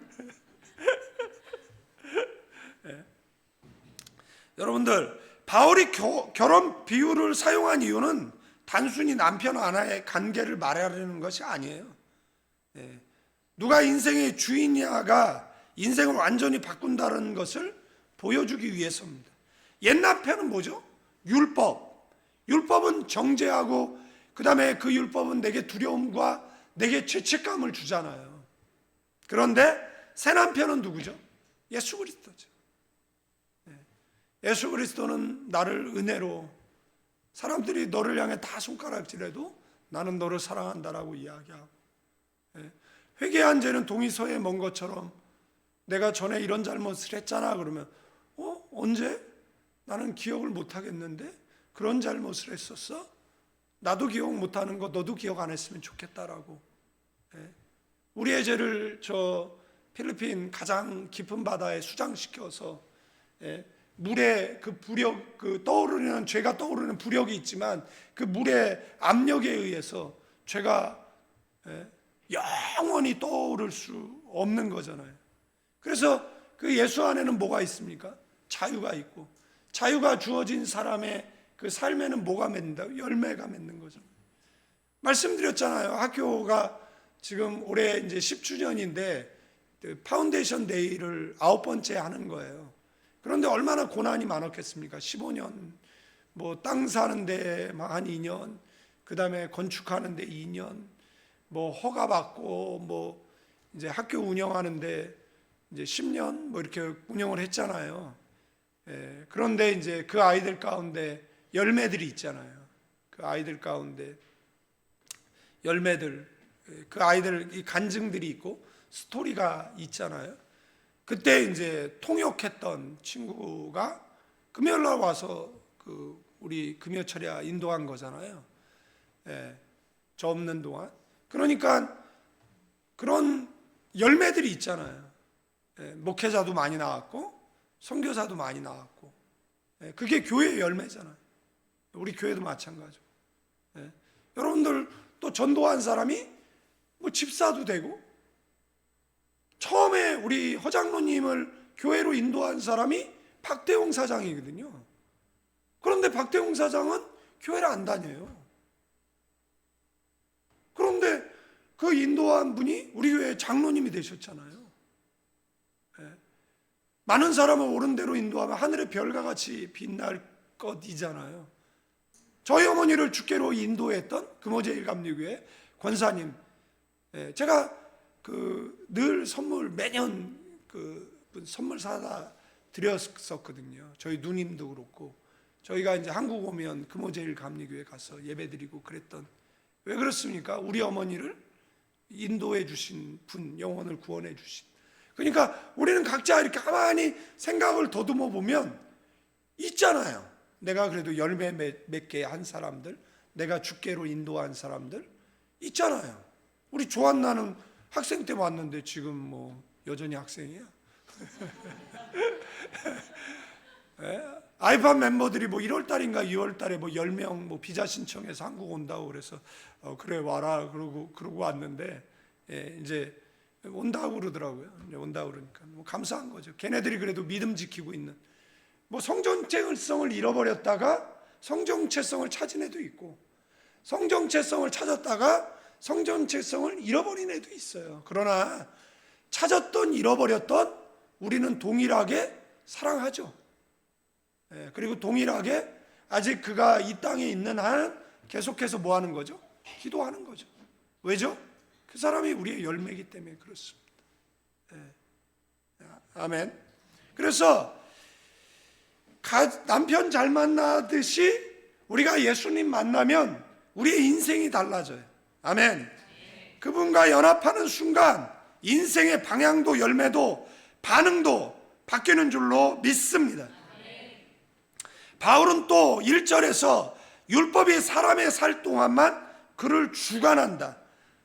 여러분들, 바울이 결혼 비유를 사용한 이유는 단순히 남편 아내의 관계를 말하려는 것이 아니에요. 누가 인생의 주인이야가 인생을 완전히 바꾼다는 것을 보여주기 위해서입니다. 옛 남편은 뭐죠? 율법. 율법은 정죄하고, 그 다음에 그 율법은 내게 두려움과 내게 죄책감을 주잖아요. 그런데 새 남편은 누구죠? 예수 그리스도죠. 예수 그리스도는 나를 은혜로, 사람들이 너를 향해 다 손가락질해도 나는 너를 사랑한다라고 이야기하고, 회개한 죄는 동이서에 먼 것처럼 내가 전에 이런 잘못을 했잖아 그러면 언제? 나는 기억을 못하겠는데 그런 잘못을 했었어? 나도 기억 못하는 거 너도 기억 안 했으면 좋겠다라고. 우리의 죄를 저 필리핀 가장 깊은 바다에 수장시켜서 물에 그 부력, 그 떠오르는 죄가 떠오르는 부력이 있지만 그 물의 압력에 의해서 죄가 영원히 떠오를 수 없는 거잖아요. 그래서 그 예수 안에는 뭐가 있습니까? 자유가 있고, 자유가 주어진 사람의 그 삶에는 뭐가 맺는다? 열매가 맺는 거죠. 말씀드렸잖아요. 학교가 지금 올해 이제 10주년인데 파운데이션 데이를 9번째 하는 거예요. 그런데 얼마나 고난이 많았겠습니까? 15년, 뭐 땅 사는데 한 2년, 그 다음에 건축하는데 2년, 뭐 허가 받고 뭐 이제 학교 운영하는데 이제 10년 뭐 이렇게 운영을 했잖아요. 그런데 이제 그 아이들 가운데 열매들이 있잖아요. 그 아이들 가운데 열매들, 그 아이들 이 간증들이 있고 스토리가 있잖아요. 그때 이제 통역했던 친구가 금요일날 와서 그 우리 금요철야 인도한 거잖아요. 저 없는 동안. 그러니까 그런 열매들이 있잖아요. 목회자도 많이 나왔고 선교사도 많이 나왔고, 그게 교회의 열매잖아요. 우리 교회도 마찬가지고. 여러분들 또 전도한 사람이 뭐 집사도 되고, 처음에 우리 허장로님을 교회로 인도한 사람이 박대웅 사장이거든요. 그런데 박대웅 사장은 교회를 안 다녀요. 그런데 그 인도한 분이 우리 교회 장로님이 되셨잖아요. 많은 사람을 옳은 대로 인도하면 하늘의 별과 같이 빛날 것이잖아요. 저희 어머니를 주께로 인도했던 금호제일 감리교회 권사님, 제가 늘 선물 매년 선물 사다 드렸었거든요. 저희 누님도 그렇고, 저희가 이제 한국 오면 금호제일 감리교회 가서 예배드리고 그랬던. 왜 그렇습니까? 우리 어머니를 인도해 주신 분, 영혼을 구원해 주신. 그러니까 우리는 각자 이렇게 가만히 생각을 더듬어 보면 있잖아요. 내가 그래도 열매 맺게 한 사람들, 내가 주께로 인도한 사람들 있잖아요. 우리 조한나는 학생 때 왔는데 지금 뭐 여전히 학생이야. 아이팟 멤버들이 뭐 1월 달인가 2월 달에 뭐 10명 뭐 비자 신청해서 한국 온다고 그래서 그래 와라 그러고 왔는데, 이제 온다고 그러더라고요. 온다고 그러니까 뭐 감사한 거죠. 걔네들이 그래도 믿음 지키고 있는, 뭐 성정체성을 잃어버렸다가 성정체성을 찾은 애도 있고, 성정체성을 찾았다가 성정체성을 잃어버린 애도 있어요. 그러나 찾았던 잃어버렸던 우리는 동일하게 사랑하죠. 그리고 동일하게 아직 그가 이 땅에 있는 한 계속해서 뭐 하는 거죠? 기도하는 거죠. 왜죠? 그 사람이 우리의 열매이기 때문에 그렇습니다. 아멘. 그래서 남편 잘 만나듯이 우리가 예수님 만나면 우리의 인생이 달라져요. 아멘. 그분과 연합하는 순간 인생의 방향도 열매도 반응도 바뀌는 줄로 믿습니다. 바울은 또 1절에서 율법이 사람의 살 동안만 그를 주관한다.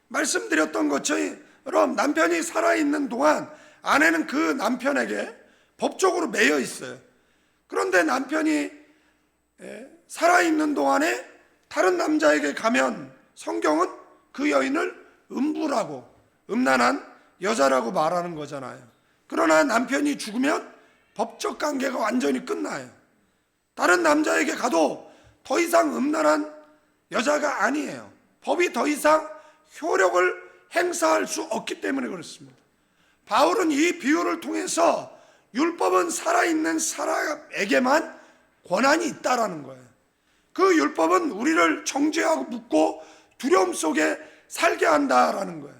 말씀드렸던 것처럼 남편이 살아있는 동안 아내는 그 남편에게 법적으로 매여 있어요. 그런데 남편이 살아있는 동안에 다른 남자에게 가면 성경은 그 여인을 음부라고, 음란한 여자라고 말하는 거잖아요. 그러나 남편이 죽으면 법적 관계가 완전히 끝나요. 다른 남자에게 가도 더 이상 음란한 여자가 아니에요. 법이 더 이상 효력을 행사할 수 없기 때문에 그렇습니다. 바울은 이 비유를 통해서 율법은 살아있는 사람에게만 권한이 있다라는 거예요. 그 율법은 우리를 정죄하고 묻고 두려움 속에 살게 한다라는 거예요.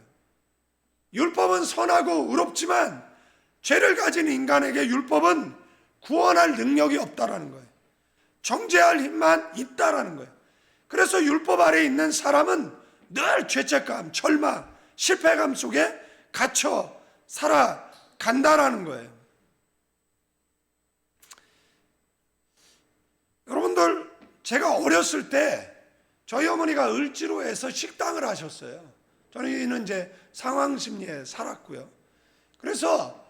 율법은 선하고 의롭지만 죄를 가진 인간에게 율법은 구원할 능력이 없다라는 거예요. 정죄할 힘만 있다라는 거예요. 그래서 율법 아래에 있는 사람은 늘 죄책감, 절망, 실패감 속에 갇혀 살아간다라는 거예요. 여러분들, 제가 어렸을 때 저희 어머니가 을지로에서 식당을 하셨어요. 저희는 이제 상황심리에 살았고요. 그래서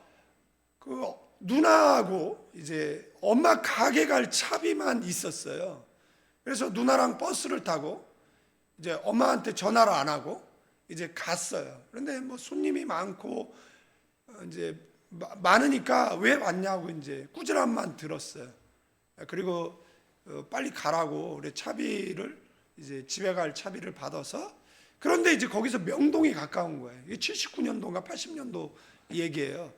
그 누나하고 이제 엄마 가게 갈 차비만 있었어요. 그래서 누나랑 버스를 타고 이제 엄마한테 전화를 안 하고 이제 갔어요. 그런데 뭐 손님이 많고 이제 많으니까 왜 왔냐고 이제 꾸지람만 들었어요. 그리고 빨리 가라고 우리 차비를 이제 집에 갈 차비를 받아서, 그런데 이제 거기서 명동이 가까운 거예요. 이게 79년도인가 80년도 얘기예요.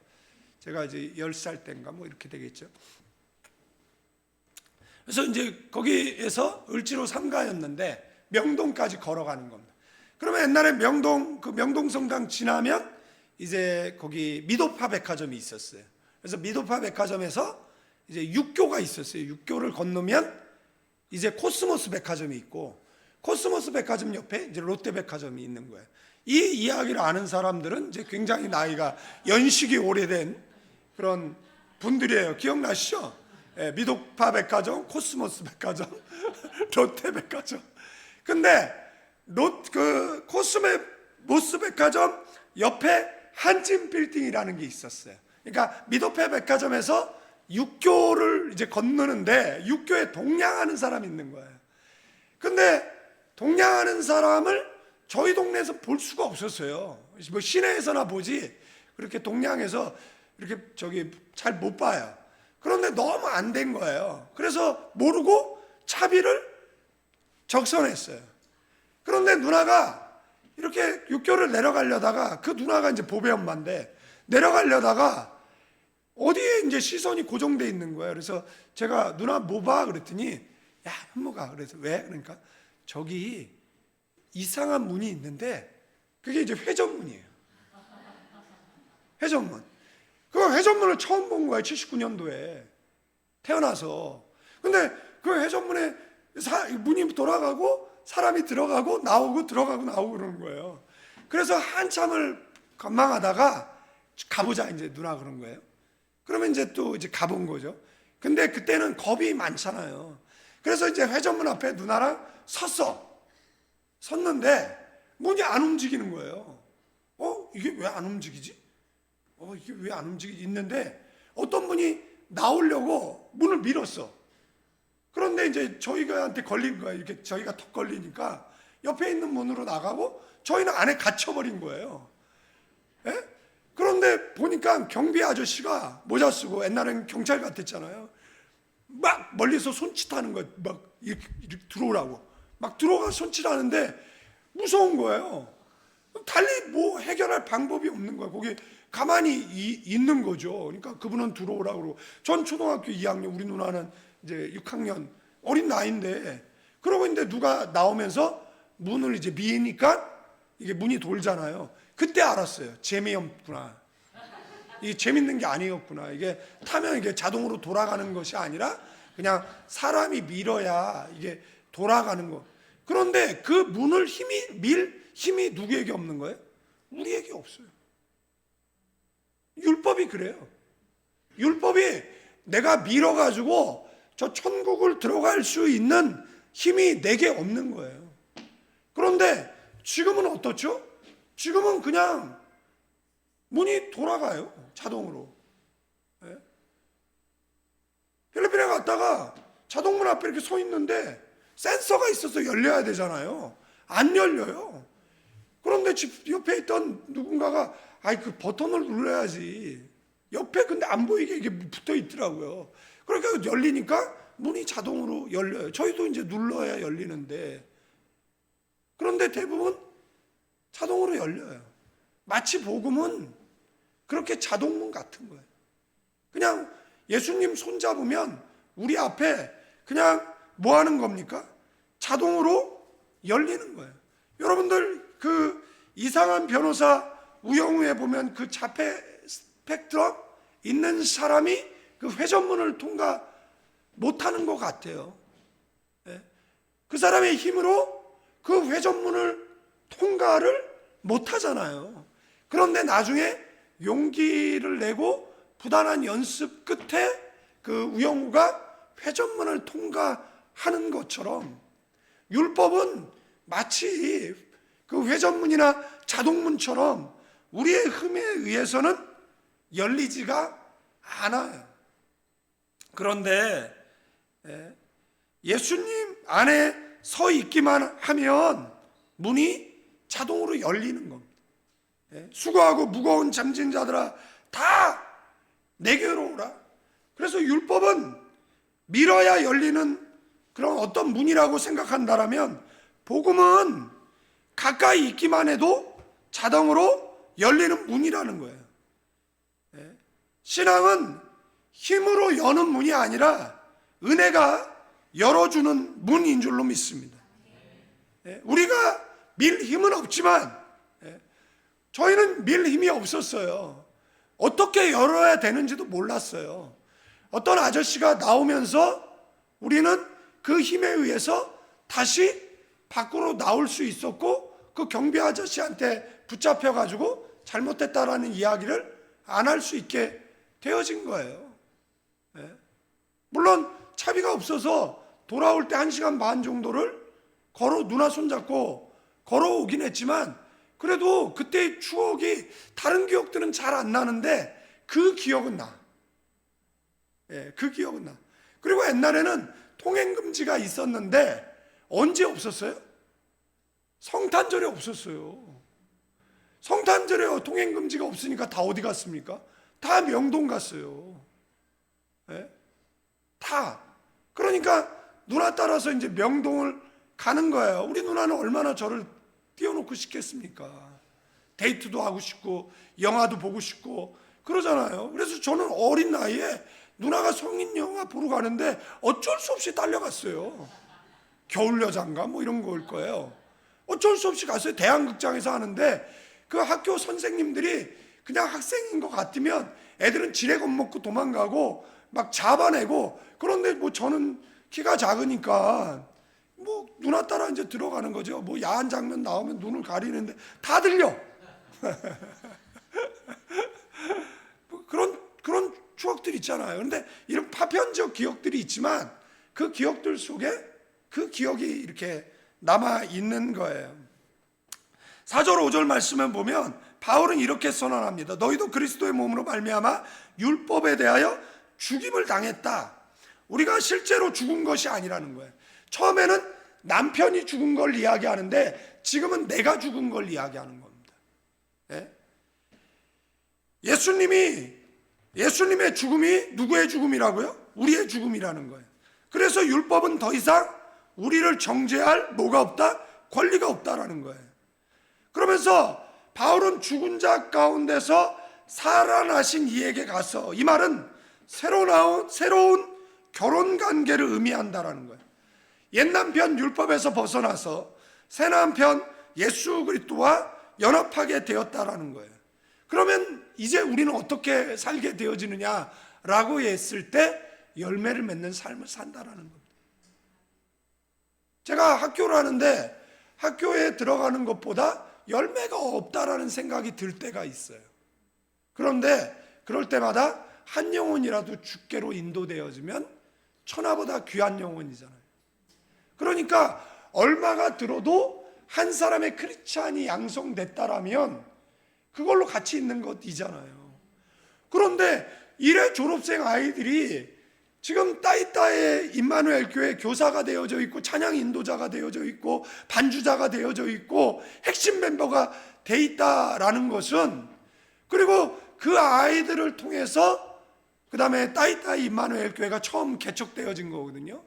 제가 이제 10살 때인가 뭐 이렇게 되겠죠. 그래서 이제 거기에서 을지로 3가였는데 명동까지 걸어가는 겁니다. 그러면 옛날에 명동, 그 명동성당 지나면 이제 거기 미도파 백화점이 있었어요. 그래서 미도파 백화점에서 이제 육교가 있었어요. 육교를 건너면 이제 코스모스 백화점이 있고, 코스모스 백화점 옆에 이제 롯데 백화점이 있는 거예요. 이 이야기를 아는 사람들은 이제 굉장히 나이가 연식이 오래된 그런 분들이에요. 기억나시죠? 미도파 백화점, 코스모스 백화점, 롯데 백화점. 근데 그 코스모스 백화점 옆에 한진 빌딩이라는 게 있었어요. 그러니까 미도파 백화점에서 육교를 이제 건너는데 육교에 동냥하는 사람이 있는 거예요. 근데 동냥하는 사람을 저희 동네에서 볼 수가 없었어요. 뭐 시내에서나 보지 그렇게 동냥해서 이렇게 저기 잘 못 봐요. 그런데 너무 안 된 거예요. 그래서 모르고 차비를 적선했어요. 그런데 누나가 이렇게 육교를 내려가려다가, 그 누나가 이제 보배 엄마인데 내려가려다가 어디에 이제 시선이 고정돼 있는 거예요. 그래서 제가 누나 뭐 봐? 그랬더니 야, 현모가. 그래서 왜? 그러니까 저기 이상한 문이 있는데 그게 이제 회전문이에요. 회전문. 그 회전문을 처음 본 거예요. 79년도에 태어나서. 근데 그 회전문에 문이 돌아가고 사람이 들어가고 나오고 들어가고 나오고 그러는 거예요. 그래서 한참을 관망하다가 가보자 이제 누나 그런 거예요. 그러면 이제 또 이제 가본 거죠. 근데 그때는 겁이 많잖아요. 그래서 이제 회전문 앞에 누나랑 섰는데 문이 안 움직이는 거예요. 이게 왜 안 움직이지? 이게 왜 안 움직이지? 있는데 어떤 분이 나오려고 문을 밀었어. 그런데 이제 저희가한테 걸린 거예요. 이렇게 저희가 턱 걸리니까 옆에 있는 문으로 나가고 저희는 안에 갇혀버린 거예요. 예? 그런데 보니까 경비 아저씨가 모자 쓰고, 옛날엔 경찰 같았잖아요. 막 멀리서 손짓하는 거예요. 막 이렇게 들어오라고. 막 들어가 손짓하는데 무서운 거예요. 달리 뭐 해결할 방법이 없는 거예요. 거기 가만히 있는 거죠. 그러니까 그분은 들어오라고 그러고, 전 초등학교 2학년, 우리 누나는 이제 6학년 어린 나이인데, 그러고 있는데 누가 나오면서 문을 이제 미니까 이게 문이 돌잖아요. 그때 알았어요. 재미없구나. 이게 재밌는 게 아니었구나. 이게 타면 이게 자동으로 돌아가는 것이 아니라 그냥 사람이 밀어야 이게 돌아가는 거. 그런데 그 문을 밀 힘이 누구에게 없는 거예요? 우리에게 없어요. 율법이 그래요. 율법이 내가 밀어가지고 저 천국을 들어갈 수 있는 힘이 내게 없는 거예요. 그런데 지금은 어떻죠? 지금은 그냥 문이 돌아가요. 자동으로. 예? 필리핀에 갔다가 자동문 앞에 이렇게 서 있는데 센서가 있어서 열려야 되잖아요. 안 열려요. 그런데 집 옆에 있던 누군가가 아이 그 버튼을 눌러야지. 옆에 근데 안 보이게 이게 붙어 있더라고요. 그러니까 열리니까 문이 자동으로 열려요. 저희도 이제 눌러야 열리는데 그런데 대부분 자동으로 열려요. 마치 복음은 그렇게 자동문 같은 거예요. 그냥 예수님 손잡으면 우리 앞에 그냥 뭐 하는 겁니까? 자동으로 열리는 거예요. 여러분들 그 이상한 변호사 우영우에 보면 그 자폐 스펙트럼 있는 사람이 그 회전문을 통과 못하는 것 같아요. 예? 그 사람의 힘으로 그 회전문을 통과를 못하잖아요. 그런데 나중에 용기를 내고 부단한 연습 끝에 그 우영우가 회전문을 통과하는 것처럼 율법은 마치 그 회전문이나 자동문처럼 우리의 힘에 의해서는 열리지가 않아요. 그런데 예수님 안에 서 있기만 하면 문이 자동으로 열리는 겁니다. 수고하고 무거운 잠진 자들아 다 내게로 오라. 그래서 율법은 밀어야 열리는 그런 어떤 문이라고 생각한다라면 복음은 가까이 있기만 해도 자동으로 열리는 문이라는 거예요. 신앙은 힘으로 여는 문이 아니라 은혜가 열어주는 문인 줄로 믿습니다. 우리가 밀 힘은 없지만 저희는 밀 힘이 없었어요. 어떻게 열어야 되는지도 몰랐어요. 어떤 아저씨가 나오면서 우리는 그 힘에 의해서 다시 밖으로 나올 수 있었고 그 경비 아저씨한테 붙잡혀가지고 잘못됐다라는 이야기를 안 할 수 있게 되어진 거예요. 물론 차비가 없어서 돌아올 때 1시간 반 정도를 누나 손잡고 걸어오긴 했지만 그래도 그때의 추억이 다른 기억들은 잘 안 나는데 그 기억은 나. 그 기억은 나. 그리고 옛날에는 통행금지가 있었는데 언제 없었어요? 성탄절에 없었어요. 성탄절에 통행금지가 없으니까 다 어디 갔습니까? 다 명동 갔어요. 다. 그러니까 누나 따라서 이제 명동을 가는 거예요. 우리 누나는 얼마나 저를 띄워놓고 싶겠습니까? 데이트도 하고 싶고 영화도 보고 싶고 그러잖아요. 그래서 저는 어린 나이에 누나가 성인 영화 보러 가는데 어쩔 수 없이 딸려갔어요. 겨울여자인가 뭐 이런 거일 거예요. 어쩔 수 없이 갔어요. 대한극장에서 하는데 그 학교 선생님들이 그냥 학생인 것 같으면 애들은 지레 겁먹고 도망가고 막 잡아내고 그런데 뭐 저는 키가 작으니까 뭐 누나 따라 이제 들어가는 거죠. 뭐 야한 장면 나오면 눈을 가리는데 다 들려. 그런 추억들이 있잖아요. 그런데 이런 파편적 기억들이 있지만 그 기억들 속에 그 기억이 이렇게 남아 있는 거예요. 4절 5절 말씀을 보면 바울은 이렇게 선언합니다. 너희도 그리스도의 몸으로 말미암아 율법에 대하여 죽임을 당했다. 우리가 실제로 죽은 것이 아니라는 거예요. 처음에는 남편이 죽은 걸 이야기하는데 지금은 내가 죽은 걸 이야기하는 겁니다. 예수님의 죽음이 누구의 죽음이라고요? 우리의 죽음이라는 거예요. 그래서 율법은 더 이상 우리를 정죄할 뭐가 없다? 권리가 없다라는 거예요. 그러면서 바울은 죽은 자 가운데서 살아나신 이에게 가서 이 말은 새로운 결혼 관계를 의미한다라는 거예요. 옛 남편 율법에서 벗어나서 새 남편 예수 그리스도와 연합하게 되었다라는 거예요. 그러면 이제 우리는 어떻게 살게 되어지느냐라고 했을 때 열매를 맺는 삶을 산다라는 겁니다. 제가 학교를 하는데 학교에 들어가는 것보다 열매가 없다라는 생각이 들 때가 있어요. 그런데 그럴 때마다 한 영혼이라도 주께로 인도되어지면 천하보다 귀한 영혼이잖아요. 그러니까 얼마가 들어도 한 사람의 크리스찬이 양성됐다라면 그걸로 가치 있는 것이잖아요. 그런데 일회 졸업생 아이들이 지금 따이따의 임마누엘 교회 교사가 되어져 있고 찬양 인도자가 되어져 있고 반주자가 되어져 있고 핵심 멤버가 돼 있다라는 것은, 그리고 그 아이들을 통해서 그 다음에 따이따이 임마누엘 교회가 처음 개척되어진 거거든요.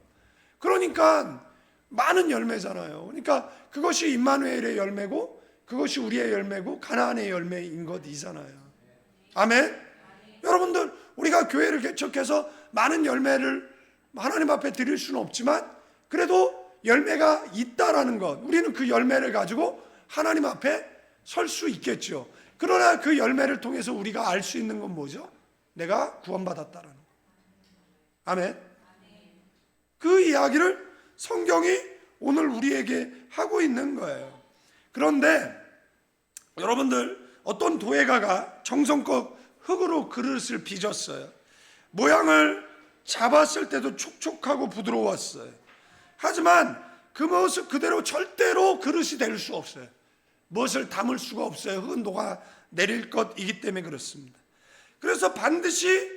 그러니까 많은 열매잖아요. 그러니까 그것이 임마누엘의 열매고 그것이 우리의 열매고 가나안의 열매인 것이잖아요. 아멘. 여러분들, 우리가 교회를 개척해서 많은 열매를 하나님 앞에 드릴 수는 없지만 그래도 열매가 있다라는 것, 우리는 그 열매를 가지고 하나님 앞에 설 수 있겠죠. 그러나 그 열매를 통해서 우리가 알 수 있는 건 뭐죠? 내가 구원받았다라는 것. 아멘. 그 이야기를 성경이 오늘 우리에게 하고 있는 거예요. 그런데 여러분들, 어떤 도예가가 정성껏 흙으로 그릇을 빚었어요. 모양을 잡았을 때도 촉촉하고 부드러웠어요. 하지만 그 모습 그대로 절대로 그릇이 될 수 없어요. 무엇을 담을 수가 없어요. 흙은 녹아 내릴 것이기 때문에 그렇습니다. 그래서 반드시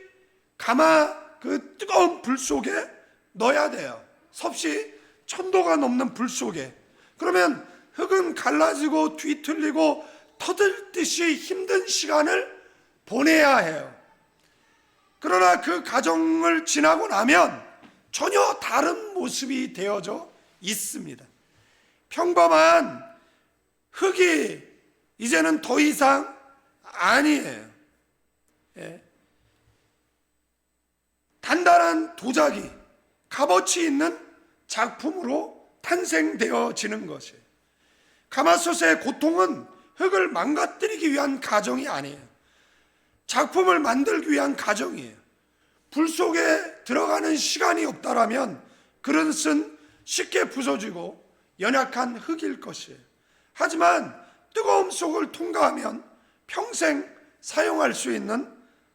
가마 그 뜨거운 불 속에 넣어야 돼요. 섭씨 1000도가 넘는 불 속에. 그러면 흙은 갈라지고 뒤틀리고 터들듯이 힘든 시간을 보내야 해요. 그러나 그 과정을 지나고 나면 전혀 다른 모습이 되어져 있습니다. 평범한 흙이 이제는 더 이상 아니에요. 예. 단단한 도자기, 값어치 있는 작품으로 탄생되어지는 것이에요. 가마솥의 고통은 흙을 망가뜨리기 위한 가정이 아니에요. 작품을 만들기 위한 가정이에요. 불 속에 들어가는 시간이 없다라면 그릇은 쉽게 부서지고 연약한 흙일 것이에요. 하지만 뜨거움 속을 통과하면 평생 사용할 수 있는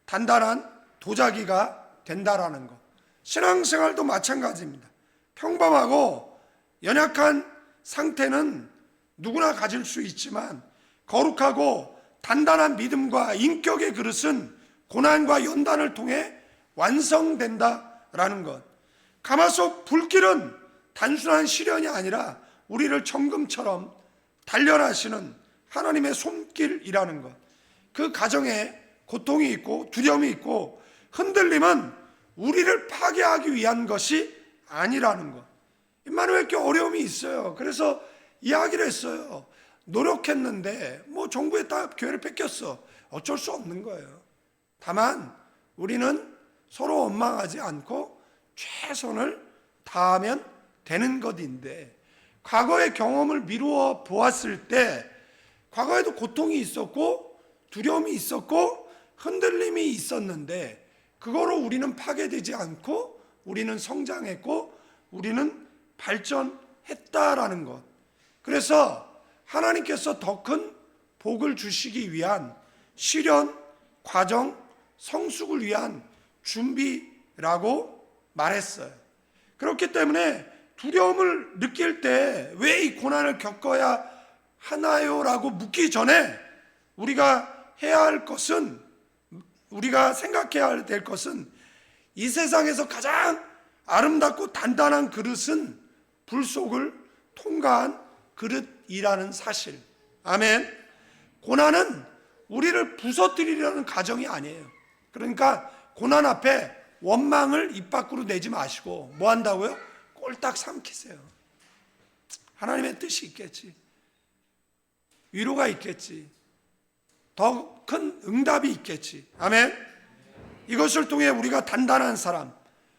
단단한 도자기가 된다라는 것. 신앙생활도 마찬가지입니다. 평범하고 연약한 상태는 누구나 가질 수 있지만 거룩하고 단단한 믿음과 인격의 그릇은 고난과 연단을 통해 완성된다라는 것. 가마솥 불길은 단순한 시련이 아니라 우리를 정금처럼 단련하시는 하나님의 손길이라는 것. 그 가정에 고통이 있고 두려움이 있고 흔들림은 우리를 파괴하기 위한 것이 아니라는 것. 임마누엘 교회 어려움이 있어요. 그래서 이야기를 했어요. 노력했는데 뭐 정부에 다 교회를 뺏겼어. 어쩔 수 없는 거예요. 다만 우리는 서로 원망하지 않고 최선을 다하면 되는 것인데, 과거의 경험을 미루어 보았을 때 과거에도 고통이 있었고 두려움이 있었고 흔들림이 있었는데 그거로 우리는 파괴되지 않고 우리는 성장했고 우리는 발전했다라는 것. 그래서 하나님께서 더 큰 복을 주시기 위한 시련, 과정, 성숙을 위한 준비라고 말했어요. 그렇기 때문에 두려움을 느낄 때 왜 이 고난을 겪어야 하나요? 라고 묻기 전에 우리가 해야 할 것은, 우리가 생각해야 될 것은, 이 세상에서 가장 아름답고 단단한 그릇은 불 속을 통과한 그릇이라는 사실. 아멘. 고난은 우리를 부서뜨리려는 가정이 아니에요. 그러니까 고난 앞에 원망을 입 밖으로 내지 마시고 뭐 한다고요? 꼴딱 삼키세요. 하나님의 뜻이 있겠지. 위로가 있겠지. 더 큰 응답이 있겠지. 아멘. 이것을 통해 우리가 단단한 사람,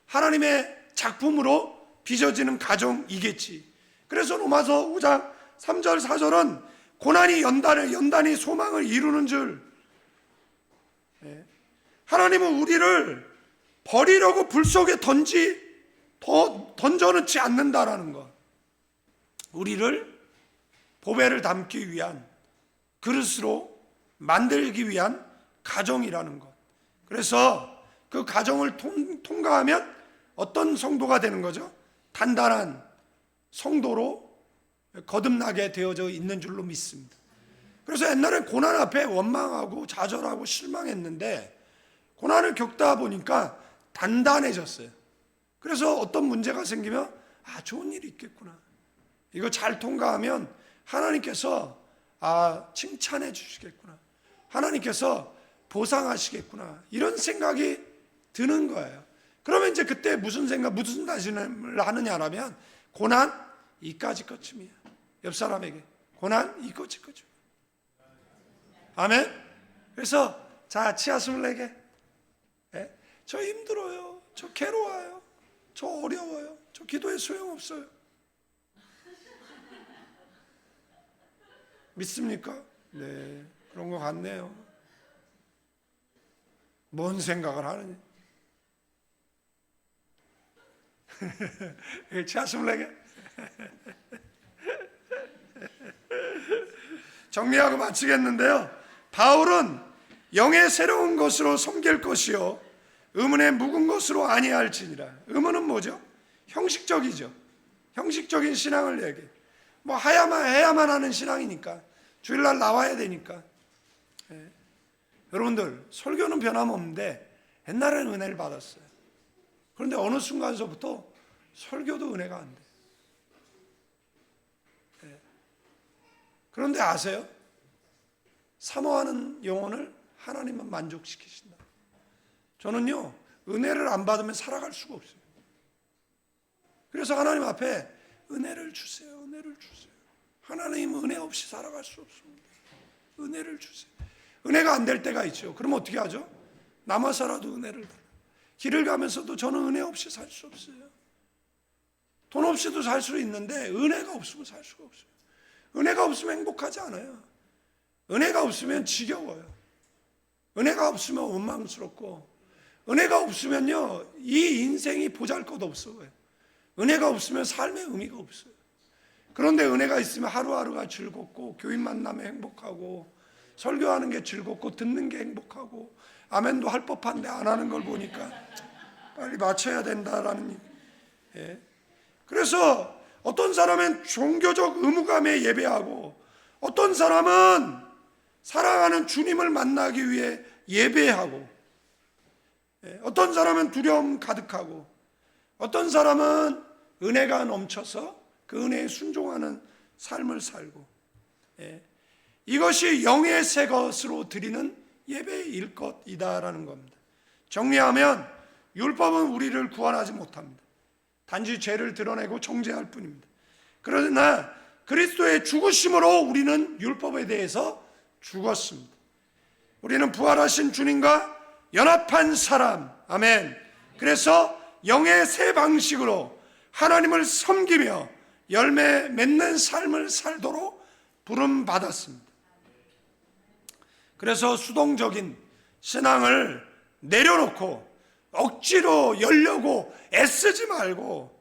하나님의 작품으로 빚어지는 가정이겠지. 그래서 로마서 5장 3절 4절은 고난이 연단이 소망을 이루는 줄, 하나님은 우리를 버리려고 불 속에 던져놓지 않는다라는 것. 우리를 보배를 담기 위한 그릇으로 만들기 위한 가정이라는 것. 그래서 그 과정을 통과하면 어떤 성도가 되는 거죠? 단단한 성도로 거듭나게 되어져 있는 줄로 믿습니다. 그래서 옛날에 고난 앞에 원망하고 좌절하고 실망했는데 고난을 겪다 보니까 단단해졌어요. 그래서 어떤 문제가 생기면 좋은 일이 있겠구나, 이거 잘 통과하면 하나님께서 칭찬해 주시겠구나, 하나님께서 보상하시겠구나, 이런 생각이 드는 거예요. 그러면 이제 그때 무슨 다짐을 하느냐라면 고난 이까지 것쯤이야. 옆 사람에게 고난 이까지 것쯤. 아멘. 그래서 자, 치아 24개. 저 힘들어요, 저 괴로워요, 저 어려워요, 저 기도에 소용없어요. 믿습니까? 네, 그런 것 같네요. 뭔 생각을 하느냐. 치아 24개. 정리하고 마치겠는데요, 바울은 영의 새로운 것으로 섬길 것이요 의문의 묵은 것으로 아니할지니라. 의문은 뭐죠? 형식적이죠. 형식적인 신앙을 얘기해. 뭐 해야만 하는 신앙이니까, 주일날 나와야 되니까. 여러분들, 설교는 변함없는데 옛날에는 은혜를 받았어요. 그런데 어느 순간서부터 설교도 은혜가 안 돼. 그런데 아세요? 사모하는 영혼을 하나님은 만족시키신다. 저는요, 은혜를 안 받으면 살아갈 수가 없어요. 그래서 하나님 앞에 은혜를 주세요, 은혜를 주세요. 하나님 은혜 없이 살아갈 수 없습니다. 은혜를 주세요. 은혜가 안 될 때가 있죠. 그럼 어떻게 하죠? 남아서라도 은혜를 달라. 길을 가면서도 저는 은혜 없이 살 수 없어요. 돈 없이도 살 수 있는데 은혜가 없으면 살 수가 없어요. 은혜가 없으면 행복하지 않아요. 은혜가 없으면 지겨워요. 은혜가 없으면 원망스럽고, 은혜가 없으면요, 이 인생이 보잘것없어요. 은혜가 없으면 삶의 의미가 없어요. 그런데 은혜가 있으면 하루하루가 즐겁고, 교인 만나면 행복하고, 설교하는 게 즐겁고, 듣는 게 행복하고, 아멘도 할 법한데 안 하는 걸 보니까 빨리 맞춰야 된다라는. 그래서 어떤 사람은 종교적 의무감에 예배하고, 어떤 사람은 사랑하는 주님을 만나기 위해 예배하고, 어떤 사람은 두려움 가득하고, 어떤 사람은 은혜가 넘쳐서 그 은혜에 순종하는 삶을 살고, 이것이 영의 새 것으로 드리는 예배일 것이다라는 겁니다. 정리하면 율법은 우리를 구원하지 못합니다. 단지 죄를 드러내고 정죄할 뿐입니다. 그러나 그리스도의 죽으심으로 우리는 율법에 대해서 죽었습니다. 우리는 부활하신 주님과 연합한 사람. 아멘. 그래서 영의 새 방식으로 하나님을 섬기며 열매 맺는 삶을 살도록 부름받았습니다. 그래서 수동적인 신앙을 내려놓고 억지로 열려고 애쓰지 말고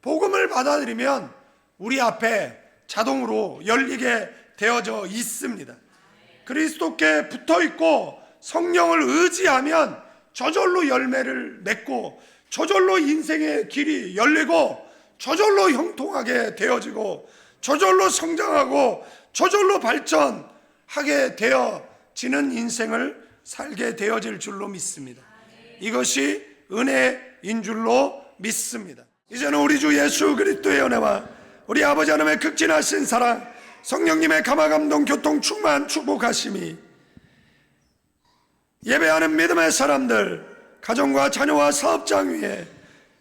복음을 받아들이면 우리 앞에 자동으로 열리게 되어져 있습니다. 그리스도께 붙어있고 성령을 의지하면 저절로 열매를 맺고, 저절로 인생의 길이 열리고, 저절로 형통하게 되어지고, 저절로 성장하고, 저절로 발전하게 되어지는 인생을 살게 되어질 줄로 믿습니다. 이것이 은혜인 줄로 믿습니다. 이제는 우리 주 예수 그리스도의 은혜와 우리 아버지 하나님의 극진하신 사랑, 성령님의 감화감동 교통 충만 축복하심이 예배하는 믿음의 사람들, 가정과 자녀와 사업장 위에,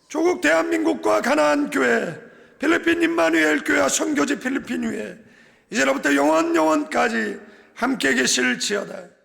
조국 대한민국과 가나안 교회, 필리핀 임마누엘 교회와 선교지 필리핀 위에 이제로부터 영원까지 함께 계실지어다.